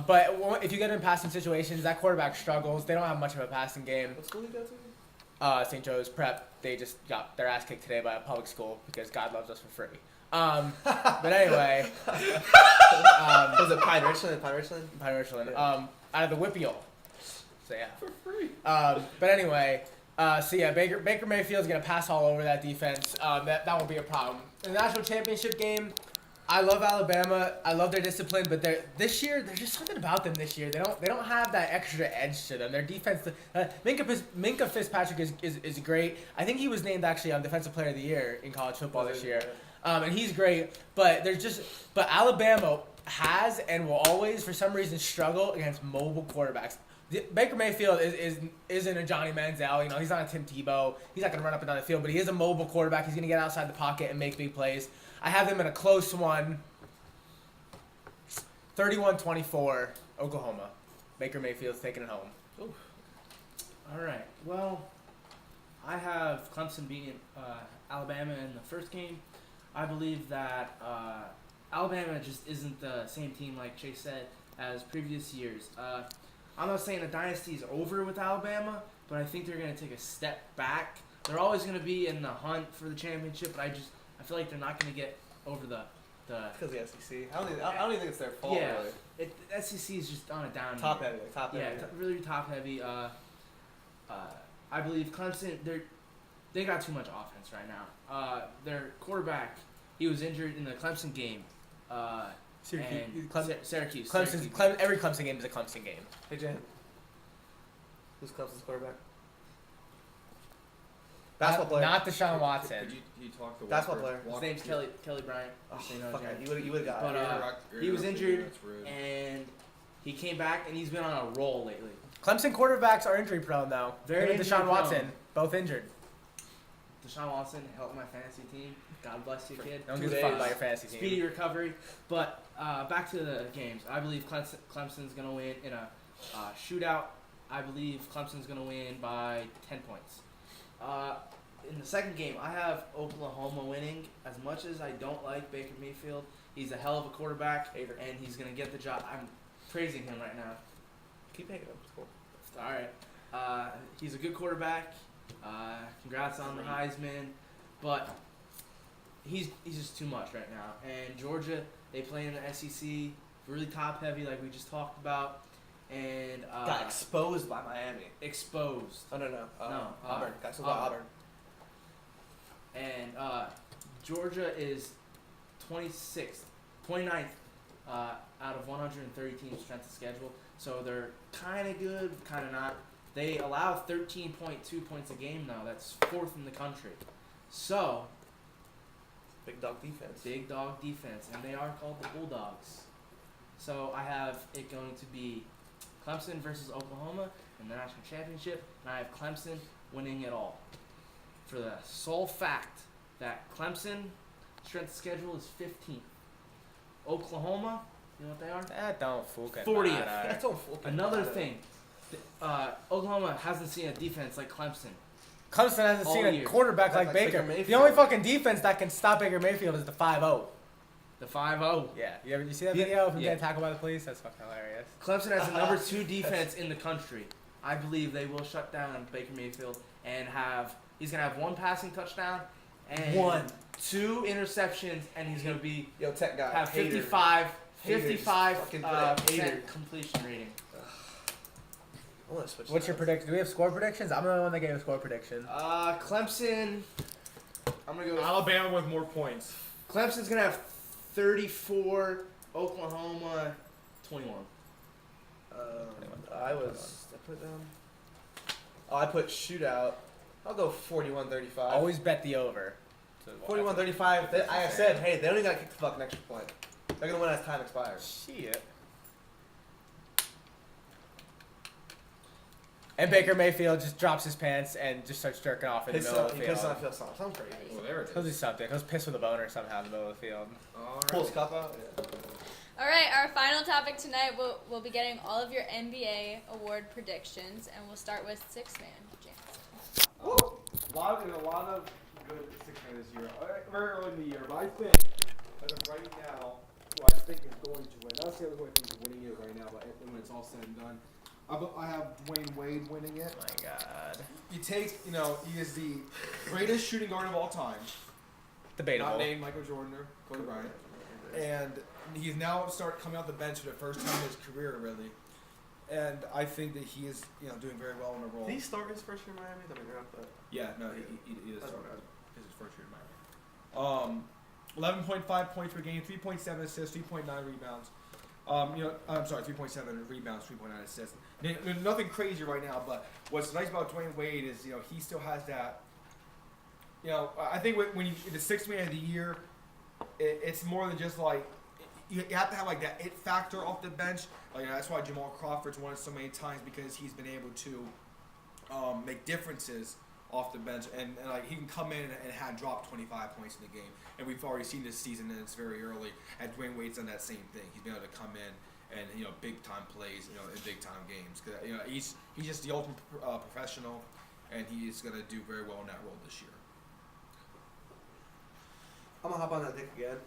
But if you get in passing situations, that quarterback struggles. They don't have much of a passing game. What school do you go to? St. Joe's Prep. They just got their ass kicked today by a public school because God loves us for free. But anyway. Was it Pine Richland? Pine Richland. Out of the Whippeal. So yeah. For free. But anyway, so yeah, Baker Mayfield's gonna pass all over that defense. That won't be a problem. In the national championship game, I love Alabama. I love their discipline, but this year there's just something about them. This year they don't have that extra edge to them. Their defense, Minka Fitzpatrick is great. I think he was named actually on Defensive Player of the Year in college football this year, and he's great. But Alabama has and will always for some reason struggle against mobile quarterbacks. Baker Mayfield isn't a Johnny Manziel. He's not a Tim Tebow. He's not going to run up and down the field, but he is a mobile quarterback. He's going to get outside the pocket and make big plays. I have them in a close one, 31-24, Oklahoma. Baker Mayfield's taking it home. Oof. All right. Well, I have Clemson beating Alabama in the first game. I believe that Alabama just isn't the same team, like Chase said, as previous years. I'm not saying the dynasty is over with Alabama, but I think they're going to take a step back. They're always going to be in the hunt for the championship, but I feel like they're not going to get over the. Because of the SEC. I don't even think it's their fault. Yeah, really. The SEC is just on a down. Top heavy. Yeah, really top heavy. I believe Clemson. They got too much offense right now. Their quarterback, he was injured in the Clemson game. Syracuse. Every Clemson game is a Clemson game. Hey, Jen. Who's Clemson's quarterback? Basketball player. Not Deshaun Watson. Could you talk to Basketball Walker? player. His name's Kelly Bryant. Oh, fuck it. You would have got it. But he was injured, and he came back, and he's been on a roll lately. Clemson quarterbacks are injury prone, though. Very Him and Deshaun Watson, both injured. Deshaun Watson helped my fantasy team. God bless you, kid. Don't give a fuck about your fantasy team. Speedy recovery. But back to the games. I believe Clemson's going to win in a shootout. I believe Clemson's going to win by 10 points. In the second game, I have Oklahoma winning. As much as I don't like Baker Mayfield, he's a hell of a quarterback, and he's going to get the job. I'm praising him right now. Keep hating him. It's cool. All right. He's a good quarterback. Congrats on the Heisman. But he's just too much right now. And Georgia, they play in the SEC, really top heavy, like we just talked about. And got exposed by Miami. Exposed. Oh, no. Auburn. Got exposed by Auburn. And Georgia is 29th out of 130 teams strength of schedule. So they're kind of good, kind of not. They allow 13.2 points a game now. That's 4th in the country. So Big dog defense. And they are called the Bulldogs. So I have it going to be Clemson versus Oklahoma in the national championship, and I have Clemson winning it all. For the sole fact that Clemson strength of schedule is 15th. Oklahoma, you know what they are? That don't fool 40th. That's all full. Another thing, Oklahoma hasn't seen a defense like Clemson. Clemson hasn't all seen a year. quarterback like Baker. The only fucking defense that can stop Baker Mayfield is the 5-0. The 5-0. Yeah, you see that video of him getting tackled by the police? That's fucking hilarious. Clemson has the number 2 defense in the country. I believe they will shut down Baker Mayfield and he's going to have 1 passing touchdown and 2 interceptions, and he's going to be Tech guy. have Haters, fucking haters. 55% completion rating. I want to switch. What's your prediction? Do we have score predictions? I'm the only one that gave a score prediction. Clemson. I'm gonna go with Alabama with more points. Clemson's gonna have 34. Oklahoma. 21. I put down. Oh, I put shootout. I'll go 41-35. Always bet the over. 41-35. Like I said, hey, they don't even gotta kick the fucking extra point. They're gonna win as time expires. Shit. And Baker Mayfield just drops his pants and just starts jerking off in the middle of the He field. pisses on the field something crazy. Oh, there it He'll do is. something. He'll piss with a boner somehow in the middle of the field. Pulls his cup out. Yeah. All right, our final topic tonight, we'll be getting all of your NBA award predictions, and we'll start with six-man, James. A lot of good six-man this year. Very early in the year, but I think as of right now, who I think is going to win. Not saying who I think is winning it right now, but when it's all said and done, I have Dwayne Wade winning it. Oh my God. He takes, he is the greatest shooting guard of all time. Debatable. Not named Michael Jordan or Kobe Bryant. And he's now started coming off the bench for the first time in his career, really. And I think that he is, doing very well in the role. Did he start his first year in Miami? I mean, but Yeah, no, he is That's starting. okay. This is his first year in Miami. 11.5 points per game, 3.7 assists, 3.9 rebounds. I'm sorry, 3.7 rebounds, 3.9 assists. Nothing crazy right now, but what's nice about Dwayne Wade is, he still has that. I think when you the sixth man of the year, it's more than just like you have to have like that it factor off the bench. Like that's why Jamal Crawford's won it so many times because he's been able to make differences off the bench and like he can come in and have dropped 25 points in the game. And we've already seen this season and it's very early. And Dwayne Wade's done that same thing. He's been able to come in and big time plays in big time games. Cause he's just the ultimate professional, and he's gonna do very well in that role this year. I'm gonna hop on that dick again.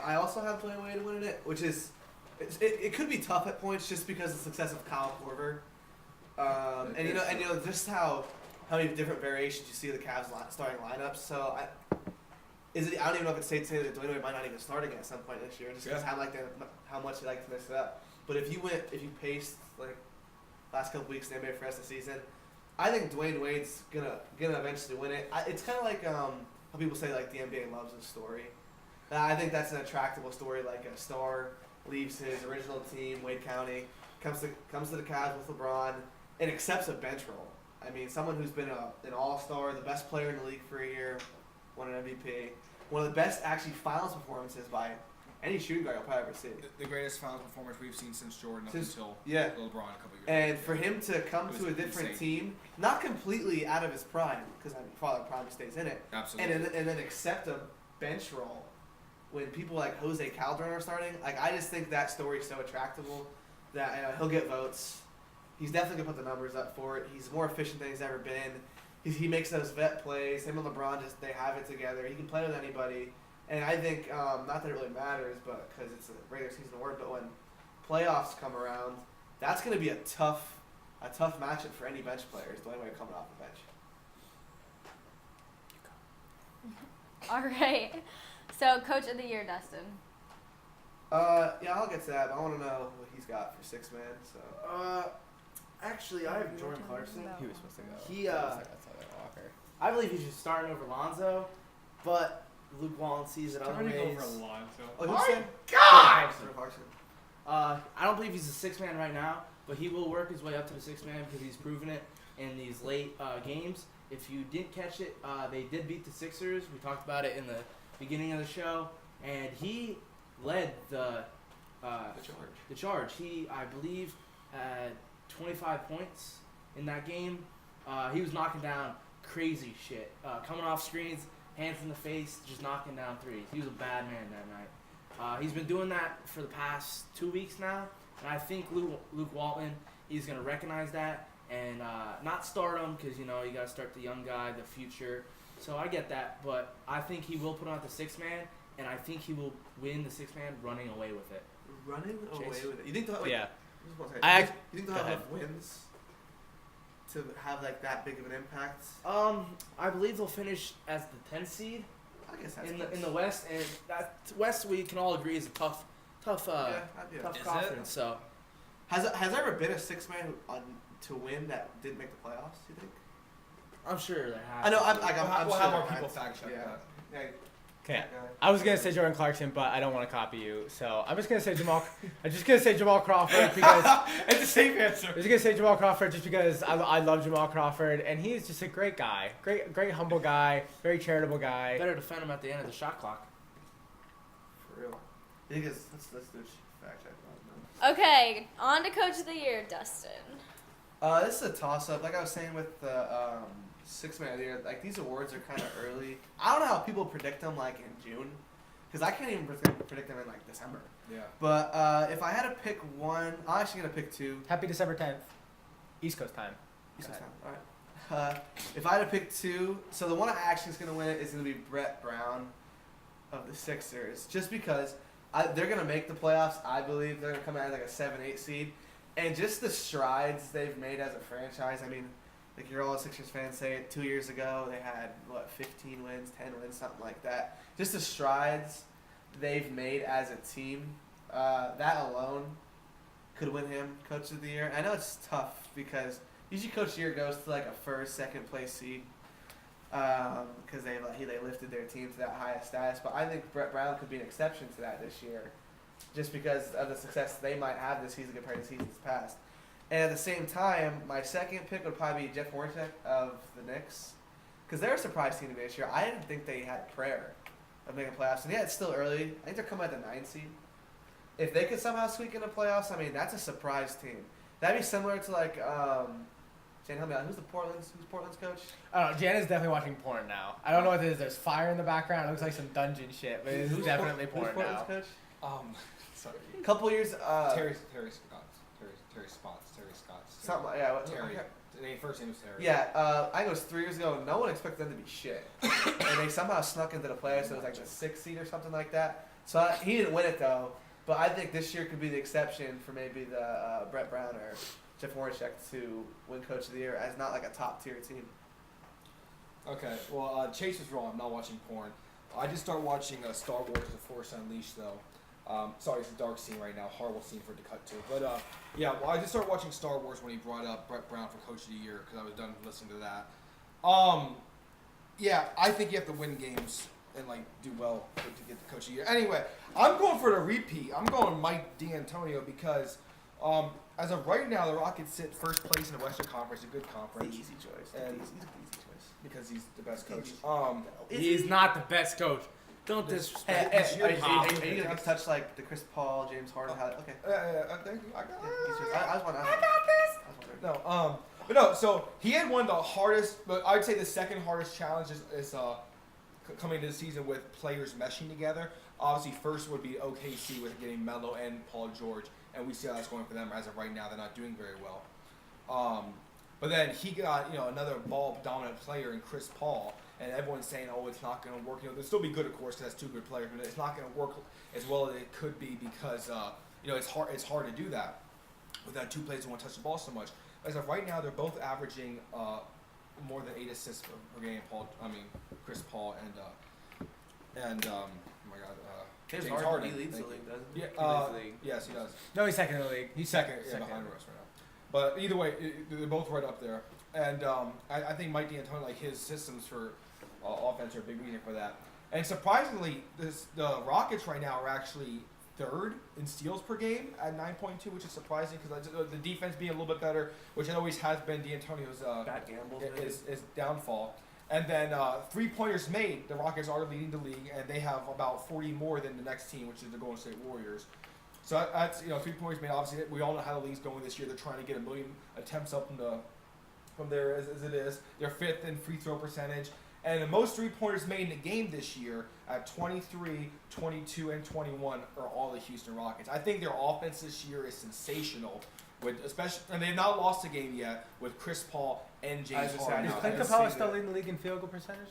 I also have Dwayne Wade winning it, which is it could be tough at points just because of the success of Kyle Korver. And just how many different variations you see of the Cavs starting lineups. So I don't even know if it's safe to say that Dwayne Wade might not even start again at some point this year, just because how much they like to mix it up. But if you paced like last couple weeks in the NBA for the rest of the season, I think Dwayne Wade's gonna eventually win it. It's kind of like how people say like the NBA loves a story. I think that's an attractable story. Like a star leaves his original team, Wade County, comes to the Cavs with LeBron, and accepts a bench role. I mean, someone who's been an all-star, the best player in the league for a year, won an MVP, one of the best actually finals performances by any shooting guard you'll probably ever see. The greatest finals performance we've seen since Jordan until yeah. LeBron a couple years And ago. for him to come to a different insane. team, not completely out of his prime, because probably prime stays in it, Absolutely. and then accept a bench role when people like Jose Calderon are starting. Like I just think that story is so attractable that he'll get votes. He's definitely gonna put the numbers up for it. He's more efficient than he's ever been. He makes those vet plays. Him and LeBron they have it together. He can play with anybody. And I think not that it really matters, but because it's a regular season award. But when playoffs come around, that's gonna be a tough matchup for any bench players. The only way coming off the bench. All right. So, Coach of the Year, Dustin. Yeah, I'll get to that. But I want to know what he's got for six man. So. Actually, I have Jordan Clarkson. He was supposed to go. He, Walker. I believe he should start over Lonzo, but Luke Walton sees it other Starting ways. over Lonzo. Oh, who's My that? God! Clarkson. I don't believe he's a six-man right now, but he will work his way up to the six-man because he's proven it in these late games. If you didn't catch it, they did beat the Sixers. We talked about it in the beginning of the show, and he led the charge. He, I believe, had 25 points in that game. He was knocking down crazy shit, coming off screens, hands in the face, just knocking down threes. He was a bad man that night. He's been doing that for the past 2 weeks now, and I think Luke Walton, he's going to recognize that and not start him because, you got to start the young guy, the future. So I get that, but I think he will put on the six-man, and I think he will win the six-man running away with it. Running away Chase. with it. You think they'll have, Yeah. You I think they'll have enough wins to have like that big of an impact? I believe they'll finish as the 10th seed I guess that's in the West, and that West we can all agree is a tough tough Is it? conference. So Has there ever been a six-man to win that didn't make the playoffs? You think? I'm sure there has. I know. to I'm be. sure we'll have there our people has. fact check that. Yeah. Okay. Okay. I was gonna say Jordan Clarkson, but I don't want to copy you, so I'm just gonna say Jamal. I'm just gonna say Jamal Crawford because It's the same answer. I'm just gonna say Jamal Crawford just because I love Jamal Crawford and he is just a great guy, great humble guy, very charitable guy. Better defend him at the end of the shot clock. For real. Because let's do a fact check. Okay, on to Coach of the Year, Dustin. This is a toss-up. Like I was saying with the six-man of the year, like these awards are kind of early. I don't know how people predict them like in June, because I can't even predict them in like December. Yeah. But if I had to pick one, I'm actually gonna pick two. Happy December 10th, East Coast time. East Coast time. All right. If I had to pick two, so the one I actually is gonna win it is gonna be Brett Brown of the Sixers, just because they're gonna make the playoffs. I believe they're gonna come out as like a 7-8 seed, and just the strides they've made as a franchise. I mean, like you're all Sixers fans say it. 2 years ago they had 15 wins, 10 wins, something like that. Just the strides they've made as a team, that alone could win him Coach of the Year. I know it's tough because usually Coach of the Year goes to like a first, second place seed because they lifted their team to that highest status. But I think Brett Brown could be an exception to that this year, just because of the success they might have this season compared to seasons past. And at the same time, my second pick would probably be Jeff Hornacek of the Knicks, because they're a surprise team to me this year. I didn't think they had prayer of making playoffs, and yeah, it's still early. I think they're coming at the 9th seed. If they could somehow squeak in the playoffs, I mean, that's a surprise team. That'd be similar to like, Jane, help me out. Who's Portland's coach? I don't know. Jan is definitely watching porn now. I don't know what it is. There's fire in the background. It looks like some dungeon shit, but it's definitely porn Who's now. Portland's coach? Sorry. Couple years. Terry Scott's. Something. Yeah. Terry. The first name was Terry. Yeah. I think it was 3 years ago. No one expected them to be shit, and they somehow snuck into the playoffs. So it was like the 6th seed or something like that. So he didn't win it though. But I think this year could be the exception for maybe the Brett Brown or Jeff Hornacek to win Coach of the Year as not like a top tier team. Okay, well, Chase is wrong. I'm not watching porn. I just started watching Star Wars: The Force Unleashed, though. Sorry, it's a dark scene right now. Horrible scene for it to cut to. But, yeah, well, I just started watching Star Wars when he brought up Brett Brown for Coach of the Year because I was done listening to that. Yeah, I think you have to win games and, like, do well to get the Coach of the Year. Anyway, I'm going for the repeat. I'm going Mike D'Antonio because as of right now, the Rockets sit first place in the Western Conference, a good conference. The easy choice. And He's an easy choice. because he's the best coach. He is not the best coach. Don't disrespect. Are you gonna touch like the Chris Paul, James Harden? Thank you. I got this. No, but no. So he had one of the hardest, but I'd say the second hardest challenge is coming into the season with players meshing together. Obviously, first would be OKC with getting Melo and Paul George, and we see how that's going for them. As of right now, they're not doing very well. But then he got another ball dominant player in Chris Paul, and everyone's saying, "Oh, it's not going to work." They'll still be good, of course, because that's two good players, but it's not going to work as well as it could be because it's hard to do that without two players who want to touch the ball so much. As of right now, they're both averaging more than 8 assists per game. Chris Paul and oh my God, James James Harden. Harden. He leads the Thank league, you. doesn't he? Yeah, He leads the league. yes, he does. No, he's second in the league. He's second behind the rest right now. But either way, they're both right up there. And I think Mike D'Antoni, like his systems for offense are a big reason for that. And surprisingly, the Rockets right now are actually third in steals per game at 9.2, which is surprising because the defense being a little bit better, which it always has been D'Antonio's Bad gambles. is downfall. And then 3-pointers made, the Rockets are leading the league, and they have about 40 more than the next team, which is the Golden State Warriors. So that's 3-pointers made. Obviously, we all know how the league's going this year. They're trying to get 1 million attempts up from there as it is. They're 5th in free throw percentage. And the most 3-pointers made in the game this year at 23, 22, and 21 are all the Houston Rockets. I think their offense this year is sensational. And they've not lost a game yet with Chris Paul and James Harden. Is out. Clint Capella still leading the league in field goal percentage?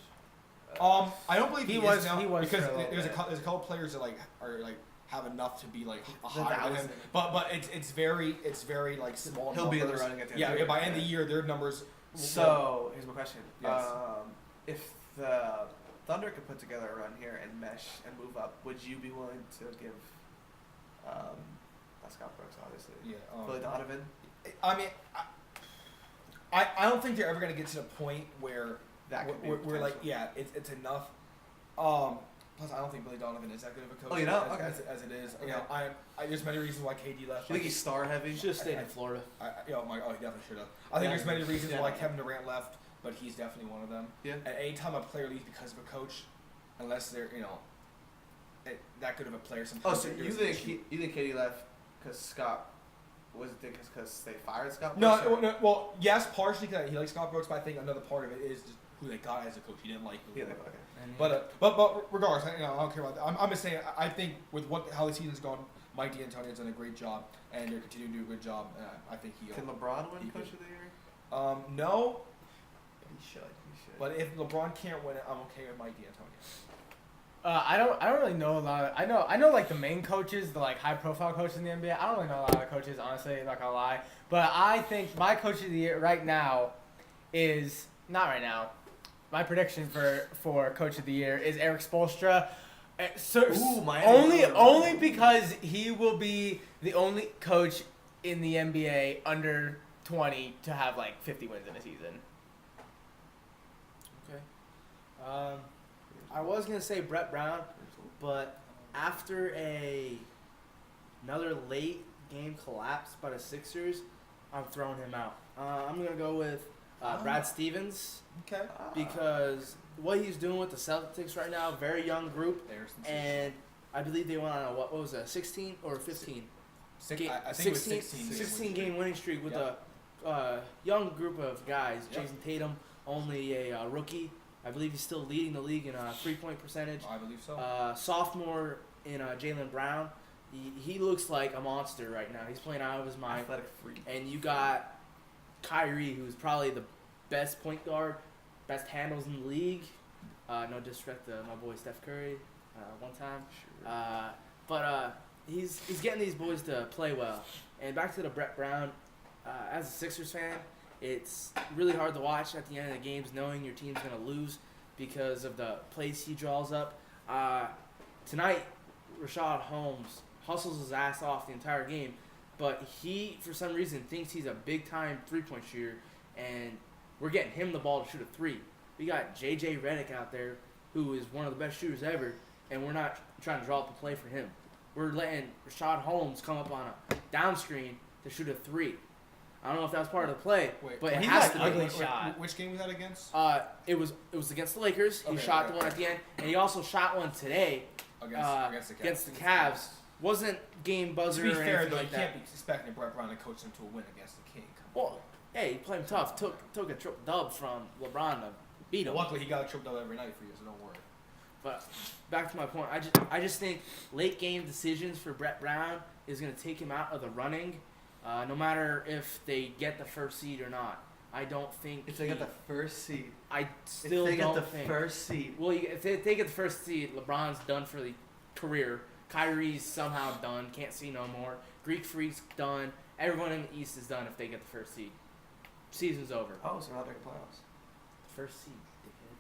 I don't believe he was is now because because for a little there's a bit. couple players that are have enough to be like a The higher than him. 1,000. But it's very like small. He'll be in the numbers. running at the end of the Yeah, year. by end of the year, their numbers. So here's my question. Yes. If the Thunder could put together a run here and mesh and move up, would you be willing to give Not Scott Brooks, obviously. Yeah. Billy Donovan. I mean, I don't think they're ever gonna get to the point where That could be we're like, potential. yeah, it's enough. Plus, I don't think Billy Donovan is that good of a coach. Oh, you know? as it is. Okay. You know, there's many reasons why KD left. You think he's star heavy? He should have stayed in Florida. He definitely should have. I think there's many reasons why Kevin Durant left, but he's definitely one of them. Yeah. And anytime a player leaves because of a coach, unless they're that good of a player, sometimes. Oh, so you think KD left because Scott was it because they fired Scott No, Brooks? no, well, yes, partially because he likes Scott Brooks, but I think another part of it is just who they got as a coach. He didn't like. Yeah, okay. But regardless, I don't care about that. I'm just saying. I think with how the season's gone, Mike D'Antoni's done a great job, and they're continuing to do a good job. I think he. Can LeBron win Coach of the Year? No. He should. But if LeBron can't win it, I'm okay with Mike D'Antoni. I don't really know a lot. I know like the main coaches, the like high profile coaches in the NBA. I don't really know a lot of coaches, honestly. I'm not gonna lie. But I think my coach of the year right now is not right now. My prediction for coach of the year is Eric Spoelstra. Only because he will be the only coach in the NBA under 20 to have like 50 wins in a season. Okay. I was gonna say Brett Brown, but after another late game collapse by the Sixers, I'm throwing him out. I'm gonna go with Brad Stevens. Okay. Because what he's doing with the Celtics right now, very young group, and I believe they went on what was it, 16 or 15? I think it was 16. 16 game winning streak with a young group of guys. Yep. Jason Tatum, only a rookie. I believe he's still leading the league in 3-point percentage. I believe so. Sophomore in Jaylen Brown. He looks like a monster right now. He's playing out of his mind. Athletic freak. And you got Kyrie, who's probably the best point guard, best handles in the league. No disrespect to my boy Steph Curry, one time. Sure. But he's getting these boys to play well. And back to the Brett Brown, as a Sixers fan, it's really hard to watch at the end of the games knowing your team's going to lose because of the plays he draws up. Tonight, Rashad Holmes hustles his ass off the entire game, but he, for some reason, thinks he's a big-time three-point shooter, and we're getting him the ball to shoot a three. We got J.J. Redick out there, who is one of the best shooters ever, and we're not trying to draw up a play for him. We're letting Rashad Holmes come up on a down screen to shoot a three. I don't know if that was part of the play, but it has to be. shot. Which game was that against? It was against the Lakers. He shot the one at the end, and he also shot one today against the Cavs. Wasn't game buzzer To be or fair, anything though, like you that. can't be expecting Brett Brown to coach them to a win against the King. Well, hey, he played him tough. Took a triple dub from LeBron to beat him. Luckily, he got a triple double every night for you, so don't worry. But back to my point, I just think late game decisions for Brett Brown is going to take him out of the running, no matter if they get the first seed or not. I don't think If they get the first seed. I still if they don't get the think. first seed. Well, if they get the first seed, LeBron's done for the career. Kyrie's somehow done. Can't see no more. Greek Freak's done. Everyone in the East is done if they get the first seed. Season's over. Oh, so we're not making playoffs. First seed, dickhead.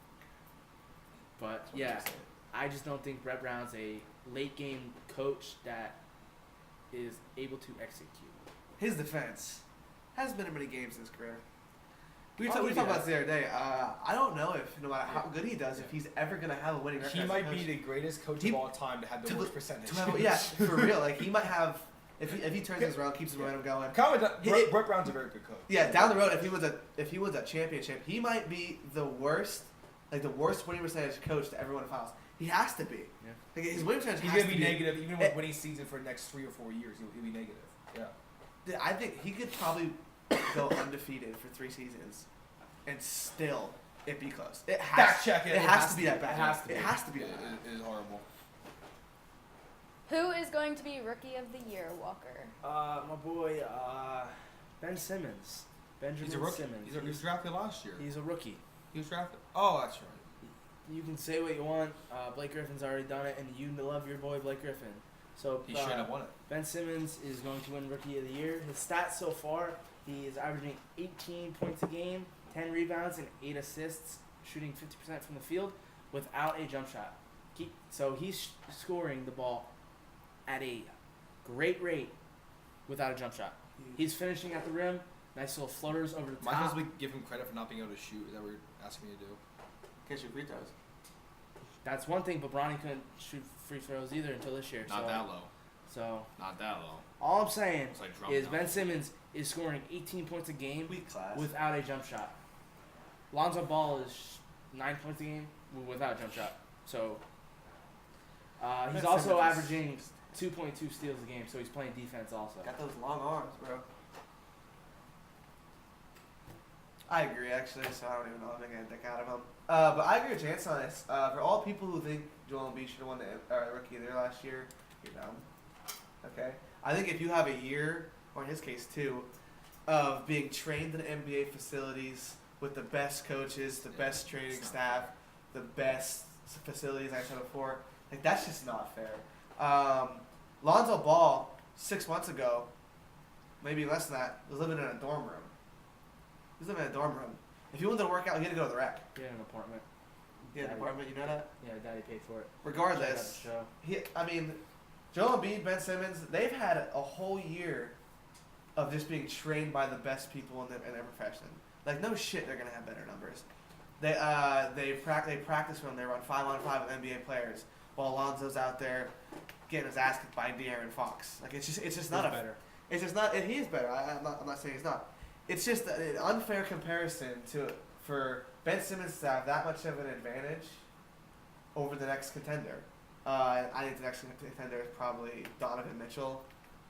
But yeah, I just don't think Brett Brown's a late game coach that is able to execute. His defense hasn't been in many games in his career. We I'll talked give you about that. this the other day. I don't know if, no matter how good he does, if he's ever going to have a winning record. He as a might coach. be the greatest coach He- of all time to have the to worst the- percentage. Yeah, for real. Like, he might have, if he turns this around, keeps his momentum going. Brett Brown's a very good coach. Yeah, down the road, if he wins a championship, he might be the worst winning percentage coach to ever win finals. He has to be. Yeah. Like, his winning percentage He's has going to to be negative, even with winning season for the next 3 or 4 years. He'll be negative. Yeah. I think he could probably go undefeated for 3 seasons, and still it be close. It has. Fact check it. It has to be that bad. It has to be. It has to be that It bad. is horrible. Who is going to be Rookie of the Year, Walker? My boy, Ben Simmons. Benjamin He's a rookie. Simmons. He was drafted last year. He's a rookie. He was drafted. Oh, that's right. You can say what you want. Blake Griffin's already done it, and you love your boy Blake Griffin. So He should have won it. Ben Simmons is going to win Rookie of the Year. His stats so far, he is averaging 18 points a game, 10 rebounds, and 8 assists, shooting 50% from the field without a jump shot. So he's scoring the ball at a great rate without a jump shot. He's finishing at the rim. Nice little floaters over the Am I top. supposed to give him credit for not being able to shoot? Is that what you're asking me to do? Catch your free throws. That's one thing, but Bronny couldn't shoot free throws either until this year. Not that low. So Not that low. all I'm saying It's like drum is now. Ben Simmons is scoring 18 points a game Weak class. without a jump shot. Lonzo Ball is 9 points a game without a jump shot. So he's Ben also Simmons is- averaging 2.2 steals a game, so he's playing defense also. Got those long arms, bro. I agree, actually, so I don't even know if I'm making a dick out of him. But I agree with Chance on this. For all people who think Joel Embiid should have won the Rookie of the Year last year, you're dumb. Okay? I think if you have a year, or in his case two, of being trained in NBA facilities with the best coaches, the best training staff, the best facilities, like I said before, like that's just not fair. Lonzo Ball, 6 months ago, maybe less than that, was living in a dorm room. He was living in a dorm room. If he wanted to work out, he had to go to the rec. He had an apartment. He had an apartment, you know that? Yeah, Daddy paid for it. Regardless, Check out Joel Embiid, Ben Simmons, they've had a whole year of just being trained by the best people in their profession. Like, no shit, they're going to have better numbers. They practice when they run 5-on-5 with NBA players, while Alonzo's out there getting his ass kicked by De'Aaron Fox. Like, it's just not better. It's just not. And he is better. I'm not saying he's not. It's just an unfair comparison for Ben Simmons to have that much of an advantage over the next contender. I think the next contender is probably Donovan Mitchell.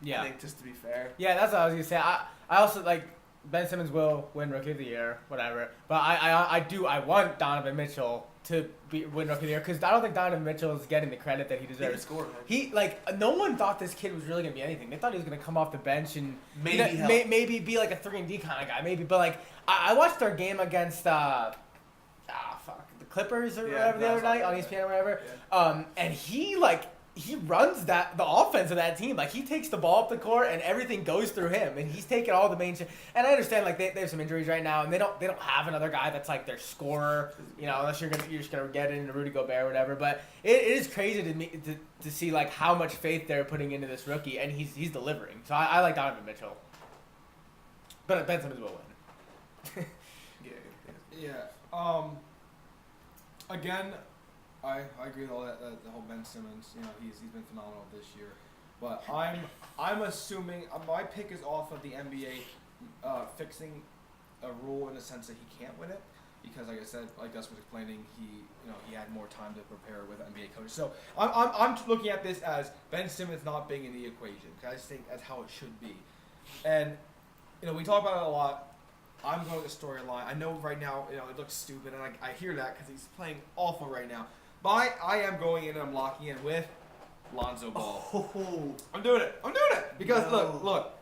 Yeah. I think just to be fair. Yeah, that's what I was gonna say. I also like Ben Simmons will win Rookie of the Year, whatever. But I want Donovan Mitchell to win Rookie of the Year because I don't think Donovan Mitchell is getting the credit that he He can deserves. score, man. He no one thought this kid was really gonna be anything. They thought he was gonna come off the bench and Maybe help. Maybe be like a 3-and-D kind of guy. Maybe, but like I watched their game against the Clippers or whatever the other night on ESPN or whatever. Yeah. And he runs the offense of that team. Like he takes the ball up the court and everything goes through him. And he's taking all the main. And I understand like they have some injuries right now and they don't have another guy that's like their scorer. You know, unless you're just gonna get into Rudy Gobert or whatever. But it is crazy to me to see like how much faith they're putting into this rookie and he's delivering. So I like Donovan Mitchell. But Ben Simmons will win. Yeah. Again, I agree with all that. The whole Ben Simmons, he's been phenomenal this year. But I'm assuming my pick is off of the NBA fixing a rule in the sense that he can't win it because, like I said, like Gus was explaining, he had more time to prepare with NBA coaches. So I'm looking at this as Ben Simmons not being in the equation because I just think that's how it should be. And we talk about it a lot. I'm going with the storyline. I know right now, it looks stupid, and I hear that because he's playing awful right now. But I am going in and I'm locking in with Lonzo Ball. Oh. I'm doing it because No. look.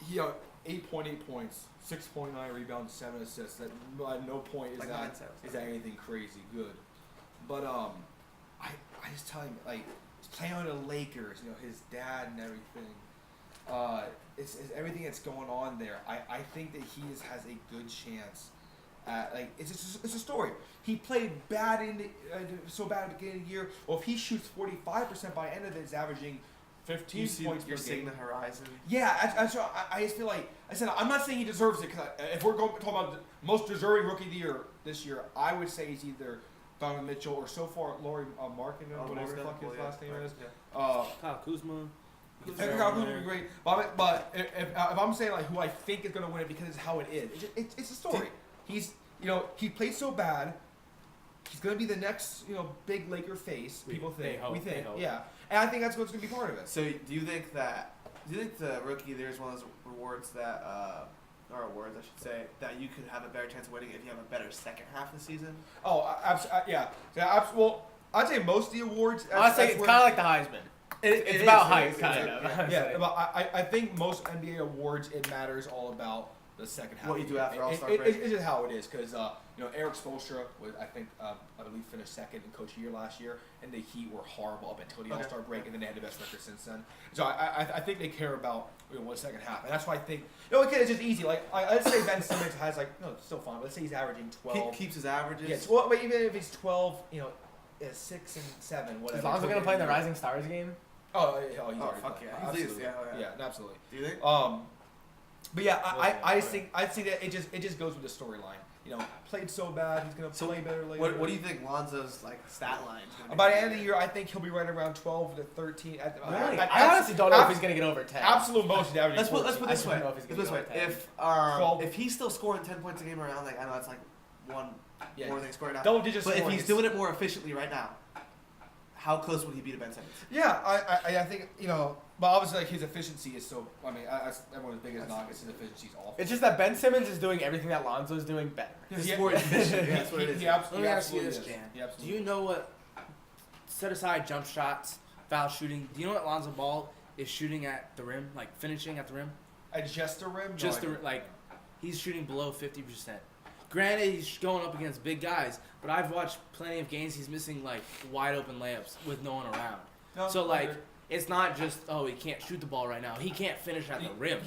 He 8.8 points, 6.9 rebounds, 7 assists. That at no point is Like that anything crazy good. But I just tell him like he's playing on the Lakers. His dad and everything. It's everything that's going on there. I think that he has a good chance. It's a story. He played bad so bad at the beginning of the year. Well, if he shoots 45% by the end of it, it's averaging 15 points You're per seeing game. the horizon. Yeah, I just feel like I said I'm not saying he deserves it because if we're talking about the most deserving rookie of the year this year, I would say he's either Donovan Mitchell or so far Laurie Markkinen, whatever the fuck his last name is. Kyle Kuzma. Kyle Kuzma would be great, but if I'm saying like who I think is gonna win it because it's how it is, it's a story. He played so bad. He's gonna be the next big Laker face. People think. We think. Yeah, and I think that's what's gonna be part of it. So do you think the rookie there's one of those rewards that or awards I should say that you could have a better chance of winning if you have a better second half of the season? Oh, yeah. Well, I'd say most of the awards. I'd say it's kind of like the Heisman. It's about hype, kind of. Yeah, but I think most NBA awards it matters all about the second half. What you do after All-Star break. It's just how it is because Eric Spoelstra was I believe finished second in Coach of the Year last year, and the Heat were horrible up until the All-Star break, and then they had the best record since then. So I think they care about what second half, and that's why I think again it's just easy. Like let's say Ben Simmons has it's still fine. But let's say he's averaging 12. Keeps his averages. Yes. Well, but even if he's 12, 6 and 7, whatever. Is Lonzo gonna play in the Rising Stars game? He's Oh, already fuck playing. yeah. He's Absolutely. Yeah, absolutely. Do you think? But yeah, I think that it just goes with the storyline. You know, played so bad, he's gonna play better later. What do you think Lonzo's like stat line? By the end of the year, I think he'll be right around 12 to 13. Really? I honestly don't know if he's gonna get over 10. Absolute most. He's averaging Let's put 14. this way. I don't know if he's gonna go over 10. If he's still scoring 10 points a game around, like I know it's like one more than he's scoring now. Double digits. But if he's doing it more efficiently right now, how close would he be to Ben Simmons? Yeah, I think, you know, but obviously like his efficiency is so. I mean, everyone's biggest knock is his efficiency is awful. It's just that Ben Simmons is doing everything that Lonzo's doing better. He's more efficient. Yeah, That's what it is. He Let absolutely, me ask you this, absolutely is. Jan. He Do absolutely you know what? Set aside jump shots, foul shooting. Do you know what Lonzo Ball is shooting at the rim, like finishing at the rim? At just the rim? Just he's shooting below 50%. Granted, he's going up against big guys, but I've watched plenty of games. He's missing like wide open layups with no one around. No, So like, it's not just he can't shoot the ball right now. He can't finish at the rim.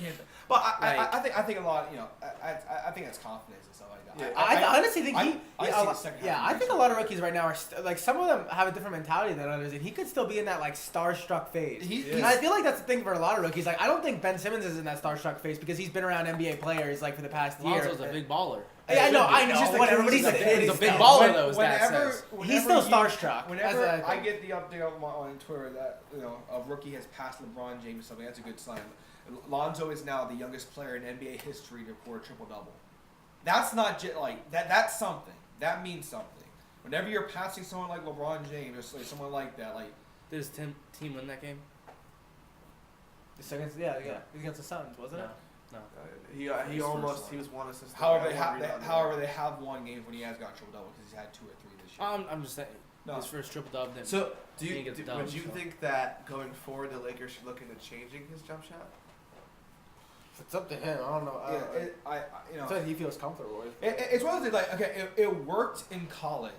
But I think a lot. You know, I think it's confidence and stuff like that. Yeah. I honestly think I see the second half I think a lot of rookies right now are like some of them have a different mentality than others, and he could still be in that like starstruck phase. And I feel like that's the thing for a lot of rookies. Like I don't think Ben Simmons is in that starstruck phase because he's been around NBA players like for the past year. Lonzo's a big baller. Yeah, I know. He's just a Whatever. kid. But he's a kid. He's a big baller though. Stats says. He's still starstruck. Whenever I get the update on Twitter that a rookie has passed LeBron James or something, that's a good sign. Lonzo is now the youngest player in NBA history to record a triple-double. That's not just like that. That's something. That means something. Whenever you're passing someone like LeBron James or like someone like that, like Did his team win that game? Against the Suns, wasn't it? No. He was one assist. however they have won games when he has got triple-double because he's had 2 or 3 this year. I'm just saying. No. His first triple double. So would you so. think that going forward the Lakers should look into changing his jump shot? It's up to him. I don't know. It's what he feels comfortable with. It's one of the things like it worked in college.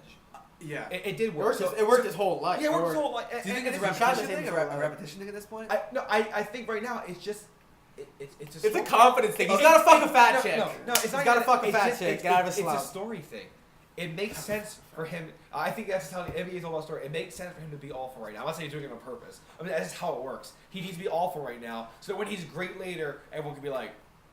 Yeah. It did work. It worked his wole life. Yeah, it worked his whole life. Do you think it's a repetition repetition thing? A repetition thing at this point? I think right now it's just it's It's a confidence thing. He's got to fuck a fat chick. No, it's not. He's got to fuck a it's fat just- chick. it's- Get out of his It's slump. a story thing. It makes sense for him. I think that's how the NBA is all about story. It makes sense for him to be awful right now. I'm not saying he's doing it on purpose. I mean, that's just how it works. He needs to be awful right now, so that when he's great later, everyone can be like,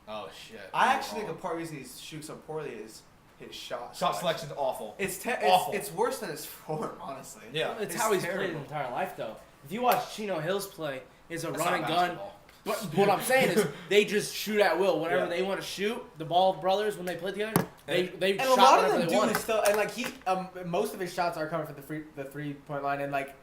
"Oh shit." I actually think a part of the reason he's shooting so poorly is his shot selection's awful. It's awful. It's worse than his form, honestly. Yeah. It's It's how he's terrible. played his entire life, though. If you watch Chino Hills play, it's a That's run not and gun. basketball. But what I'm saying is, they just shoot at will. Whenever Yeah. they want to shoot, the Ball brothers, when they play together, they And a shot lot of whenever them they do wanted. still, and like most of his shots are coming from the 3-point line, and like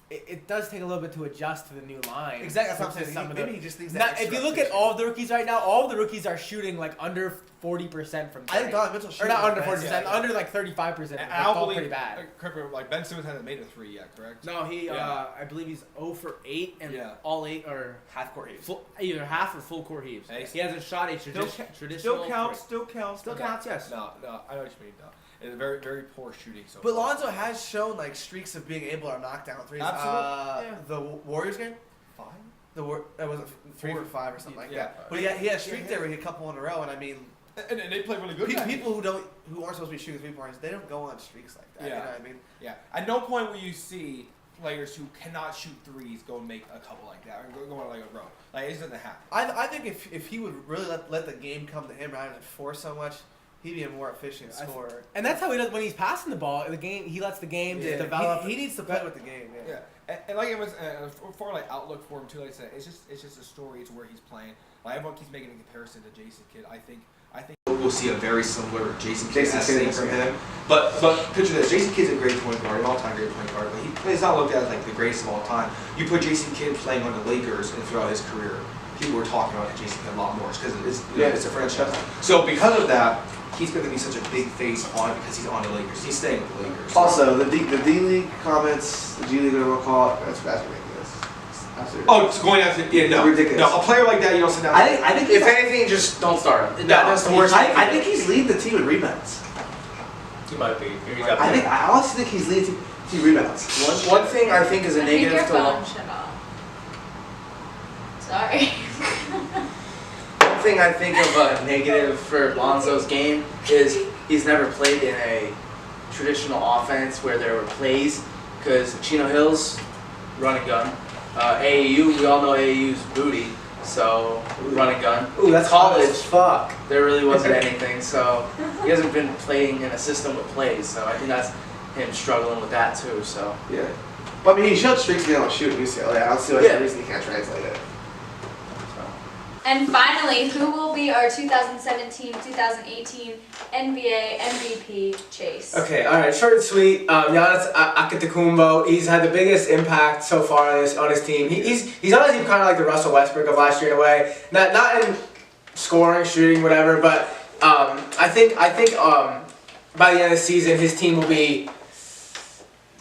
it does take a little bit to adjust to the new line. Exactly. That's what I'm Some saying. of Maybe the- he just thinks that. Now, extra if you look at repetition. all of the rookies right now, all of the rookies are shooting like under 40% from three. I think Donovan Mitchell or shooting not under the 40%, best. under like 35%. And It's I don't all believe pretty bad. correct me, like Ben Simmons hasn't made a 3 yet, correct? No, he. Yeah. I believe he's 0 for 8, and Yeah. all 8 are half court heaves. either half or full court heaves. Hey, He hasn't shot a traditional. Still counts. Still counts. Yes. No, I know what you mean. No, it's very, very poor shooting. So But far. Lonzo has shown like streaks of being able to knock down threes. Absolutely. The Warriors game, 5. that was 3 for 5 or something like Yeah. that. But he had a streak there where he had a couple in a row, and I mean, And they play really good. people who aren't supposed to be shooting 3-pointers, they don't go on streaks like that. Yeah. You know what I mean? Yeah. At no point will you see players who cannot shoot threes go and make a couple like that, or go on like a row. Like it doesn't happen. I think if he would really let the game come to him rather than force so much, he'd be a more efficient scorer. And that's how he does when he's passing the ball. The game, he lets the game just develop. He needs to play with the game. Yeah. And like it was for like outlook for him too. Like I said, it's just a story. It's where he's playing. Like everyone keeps making a comparison to Jason Kidd. I think we'll see a very similar Jason Kidd from him. But picture this: Jason Kidd's a great point guard, an all-time great point guard. But he's not looked at as like the greatest of all time. You put Jason Kidd playing on the Lakers and throughout his career, people were talking about Jason Kidd a lot more because it's a franchise. So because of that, he's going to be such a big face on it because he's on the Lakers. He's staying with the Lakers. Also, the D League comments, the G League, whatever we'll call it, that's ridiculous. Absolutely. Oh, it's going after ridiculous. No, a player like that you don't sit down. I think If anything, just don't start him. That's the worst. I think he's leading the team in rebounds. He might be. I honestly think he's leading the team in rebounds. One thing I think is a I think negative your to phone shut off. Sorry. one thing I think of a negative for Lonzo's game is he's never played in a traditional offense where there were plays because Chino Hills run and gun. AAU, we all know AAU's booty, so run and gun. Ooh, that's college. Fuck. There really wasn't anything, so he hasn't been playing in a system with plays, so I think that's him struggling with that too. So Yeah. But I mean, he showed streaks being able to shoot at UCLA. I don't see why Yeah. the reason he can't translate it. And finally, who will be our 2017-2018 NBA MVP, Chase? Okay, all right, short and sweet. Giannis Antetokounmpo, he's had the biggest impact so far on his team. He's honestly kind of like the Russell Westbrook of last year in a way. Not in scoring, shooting, whatever, but I think by the end of the season, his team will be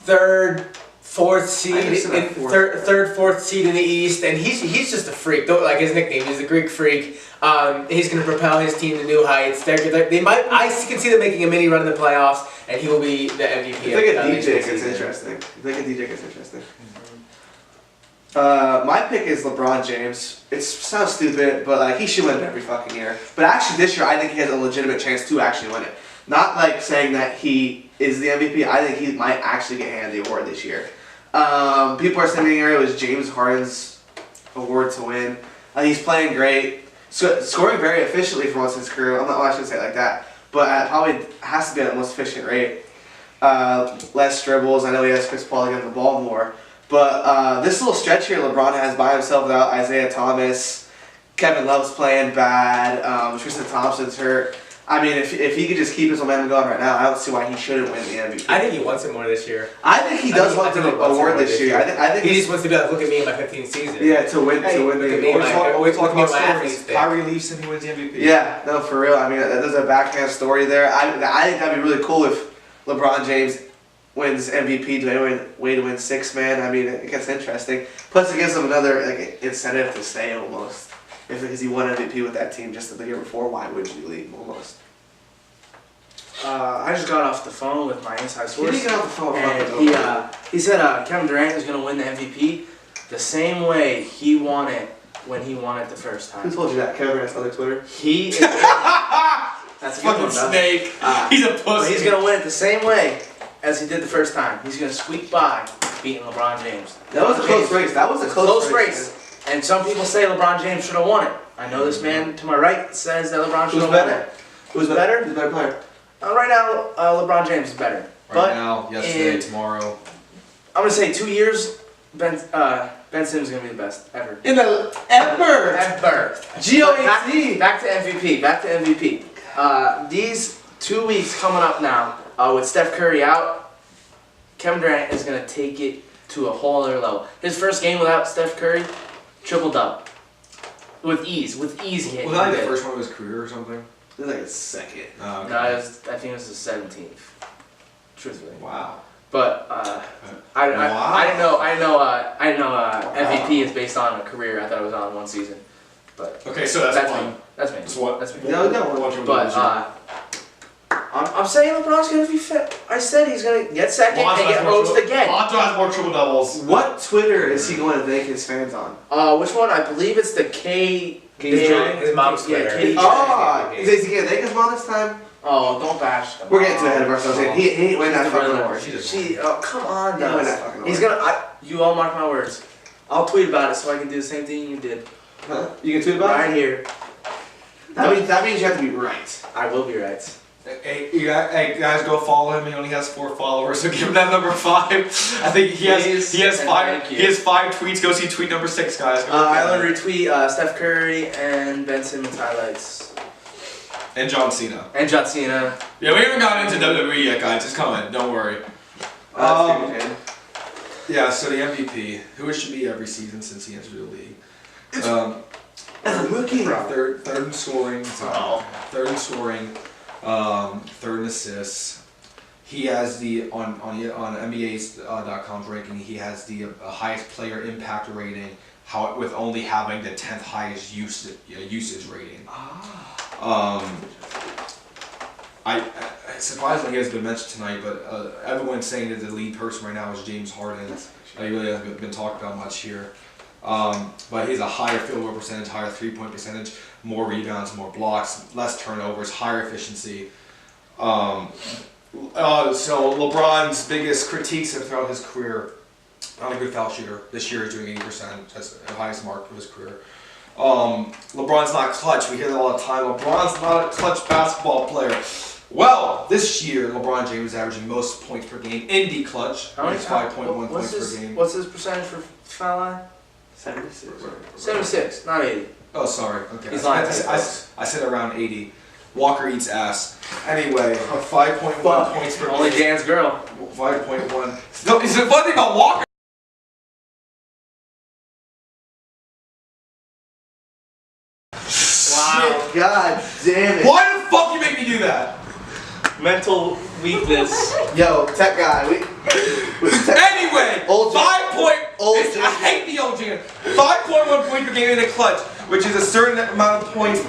third, fourth seed, third, fourth seed in the East, and he's just a freak. Like his nickname, he's the Greek Freak. He's going to propel his team to new heights. I can see them making a mini run in the playoffs, and he will be the MVP. I think a DJ gets interesting. My pick is LeBron James. It sounds stupid, but like he should win it every fucking year. But actually, this year I think he has a legitimate chance to actually win it. Not like saying that he is the MVP. I think he might actually get handed the award this year. People are saying here it was James Harden's award to win. He's playing great, scoring very efficiently for once in his career. I shouldn't say it like that, but probably has to be at the most efficient rate. Less dribbles. I know he has Chris Paul to get the ball more. But this little stretch here LeBron has by himself without Isaiah Thomas. Kevin Love's playing bad. Tristan Thompson's hurt. I mean, if he could just keep his momentum going right now, I don't see why he shouldn't win the MVP. I think he wants it more this year. I think he does want the award this year. I think he just wants to be like, look at me in my 15th season. Yeah, to win the We're talking about stories. Kyrie Kyrie leaves and he wins the MVP. Yeah, no, for real. I mean, there's a backhand story there. I think that'd be really cool if LeBron James wins MVP. Do they way to win six man? I mean, it gets interesting. Plus, it gives him another like incentive to stay almost. Because he won MVP with that team just the year before, why would you leave almost? I just got off the phone with my inside source. He didn't get off the phone. And he said Kevin Durant is going to win the MVP the same way he won it when he won it the first time. Who told you that? Kevin Durant's on Twitter? He is. That's a good Fucking one, snake. He's a pussy. He's going to win it the same way as he did the first time. He's going to squeak by beating LeBron James. That was a close race. That was a close race. And some people say LeBron James should have won it. I know this man to my right says that LeBron should have won it. Who's better? Who's the better player? Right now, LeBron James is better. Right now, yesterday, tomorrow. I'm going to say 2 years, Ben Simmons is going to be the best ever. Ever. G-O-A-T. Back to MVP. These 2 weeks coming up now, with Steph Curry out, Kevin Durant is going to take it to a whole other level. His first game without Steph Curry, triple-double. With ease he hit. Was that like the first one of his career or something? It was like a second. Oh, okay. No, I think it was the 17th. Truthfully. Wow. But I didn't know MVP is based on a career. I thought it was on one season. But Okay, so that's me. one. That's me. So what? That's me. No. But I'm saying LeBron's gonna be fit. I said he's gonna get second and get roasted again. Lonzo has more triple doubles. What Twitter is he going to thank his fans on? Which one? I believe it's the K. His mom's Yeah, Twitter. Katie. Is he going to thank his mom this time? Oh, don't bash. We're getting too ahead of ourselves. He ain't winning that She's fucking the award. Come on, He ain't winning guys. that fucking award. He's gonna. You all mark my words. I'll tweet about it so I can do the same thing you did. Huh? You can tweet about it? Right here. That means you have to be right. I will be right. Hey, guys, go follow him. He only has 4 followers, so give him that number 5. I think he has 5. He has 5 tweets. Go see tweet number 6, guys. I will retweet Steph Curry and Ben Simmons highlights. And John Cena. And John Cena. Yeah, we haven't gotten into WWE yet, guys. It's coming. Don't worry. Yeah, so the MVP, who it should be every season since he entered the league. As a rookie, third in scoring. Third in scoring. Third in assists. He has the on NBA's.com's ranking. He has the highest player impact rating. With only having the 10th highest usage rating. Surprisingly, he has been mentioned tonight, but everyone's saying that the lead person right now is James Harden. He really hasn't been talked about much here. But he has a higher field goal percentage, higher 3-point percentage, more rebounds, more blocks, less turnovers, higher efficiency. So LeBron's biggest critiques throughout his career not a good foul shooter. This year he's doing 80%. That's the highest mark of his career. LeBron's not clutch. We hear that all the time. LeBron's not a clutch basketball player. Well, this year LeBron James is averaging most points per game in the clutch. It's 5.1 points per game. What's his percentage for foul line? 76. 76, not 80. Oh, sorry. Okay. He's I lying. said around 80. Walker eats ass. Anyway, 5.1 points per Only game. Dan's girl. 5.1. No, it's the funny thing about Walker. Wow. God damn it. Why the fuck you make me do that? Mental weakness. Yo, tech guy. Anyway, Old Jam. 5 point. Old I Jam. hate the old Jam. 5.1 points per game in a clutch, which is a certain amount of points,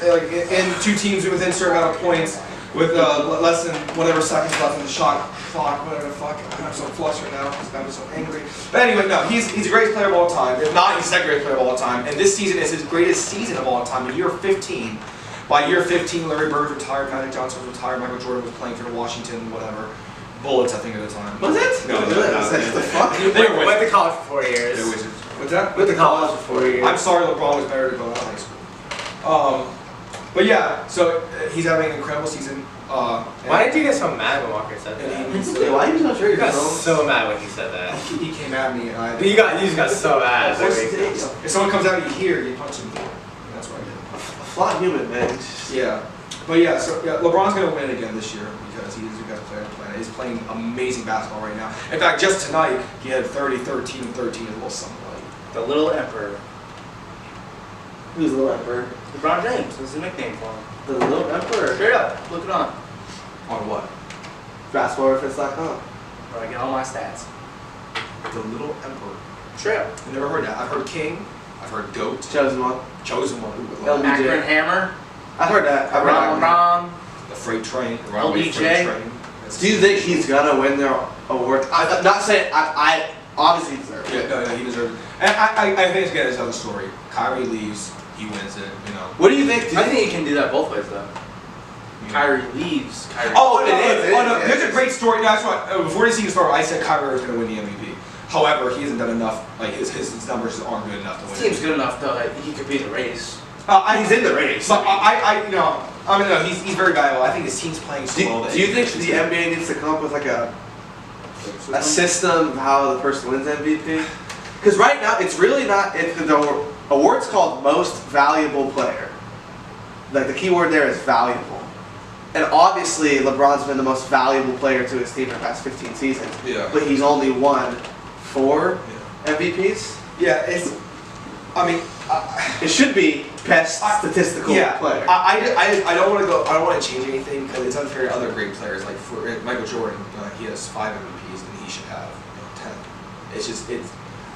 like in two teams within a certain amount of points, with less than whatever seconds left in the shot clock, whatever the fuck. I'm so flustered now because I'm so angry. But anyway, no, he's the greatest player of all time. If not, he's the second greatest player of all time. And this season is his greatest season of all time. In year 15. By year 15, Larry Bird retired, Magic Johnson was retired, Michael Jordan was playing for the Washington, whatever, Bullets, I think, at the time. Was it? No, What the fuck? They were Went to college for 4 years. They're wizards. What's that? Went to college for 4 years. I'm sorry, LeBron was better to go out of high school. But yeah, so he's having an incredible season. Why did you get so mad when Walker said that? Hey, why are you so sure You you're got so mad when he said that. He came at me, and I. You just got so mad. If someone comes at you here, you punch him. That's what I did. a flawed human, man. Yeah. But yeah, so yeah, LeBron's gonna win again this year because he's the best player on the planet. He's playing amazing basketball right now. In fact, just tonight he had 30, 13, and 13 as well. Something like. The Little Emperor. Who's the little emperor? LeBron James was the nickname for him. The little emperor. Straight up, look it on. On what? Fastforwardfits.com. Where I get all my stats. The Little Emperor. Straight up. I've never heard that. I've heard King. I've heard Goat. Chosen one. Chosen One. LBJ. Akron Hammer. I've heard that. I've heard Ron that. Ron. The Freight Train. The Runaway LBJ. Freight Train. Do you think he's gonna win their award? I'm not saying I obviously deserve it. Yeah, no, he deserves it. And I think it's good as another story. Kyrie leaves, he wins it, you know. What do you think? I think you can do that both ways though. Kyrie leaves. Kyrie. Oh, It is. There's a great story. That's what. Before the season started, I said Kyrie was going to win the MVP. However, he hasn't done enough. Like his numbers aren't good enough to win. His team's good enough though that he could be in the race. He's in the race. But no, he's very valuable. I think his team's playing so well. Do you think the NBA needs to come up with like a system of how the person wins MVP? Because right now it's really not. The award's called Most Valuable Player. Like the key word there is valuable. And obviously LeBron's been the most valuable player to his team for the past 15 seasons. Yeah. But he's only won 4 MVPs. Yeah, it's. I mean, It should be best statistical player. I don't want to go. I don't want to change anything because it's unfair to other great players. Like for Michael Jordan, he has 5 MVPs and he should have 10. It's just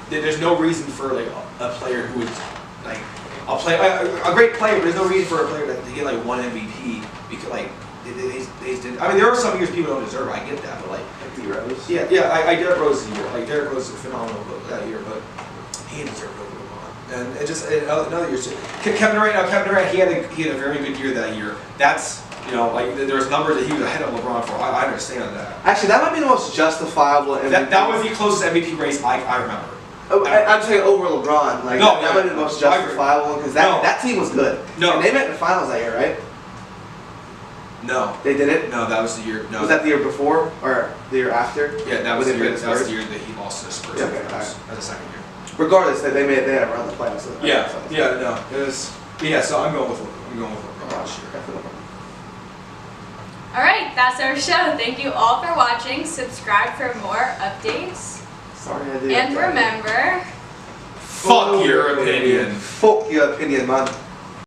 there's no reason for like a player who is like a great player, but there's no reason for a player to get like 1 MVP because like they did. I mean, there are some years people don't deserve it. I get that, but like D Rose. yeah, I Derrick Rose is a year. Like Derrick Rose is phenomenal that year, but he deserved it. And it just another year. Kevin Durant, he had a very good year that year. That's like there's numbers that he was ahead of LeBron for. I understand that. Actually, that might be the most justifiable MVP. That was the closest MVP race I remember. I'm saying over LeBron. Like No, that might be the most justifiable because that team was good. No. And they met in the finals that year, right? No. They did it. No, that was the year. No. Was that the year before or the year after? Yeah, that was When the they year. played the That was Spurs? the year that he lost to the Spurs. Yeah, in the okay, finals. That was the second year. Regardless, they had around the playoffs. Yeah. No. It was. Yeah. So I'm going with LeBron this year. All right, that's our show. Thank you all for watching. Subscribe for more updates. Sorry, I did. And remember, Fuck your opinion. Fuck your opinion, man.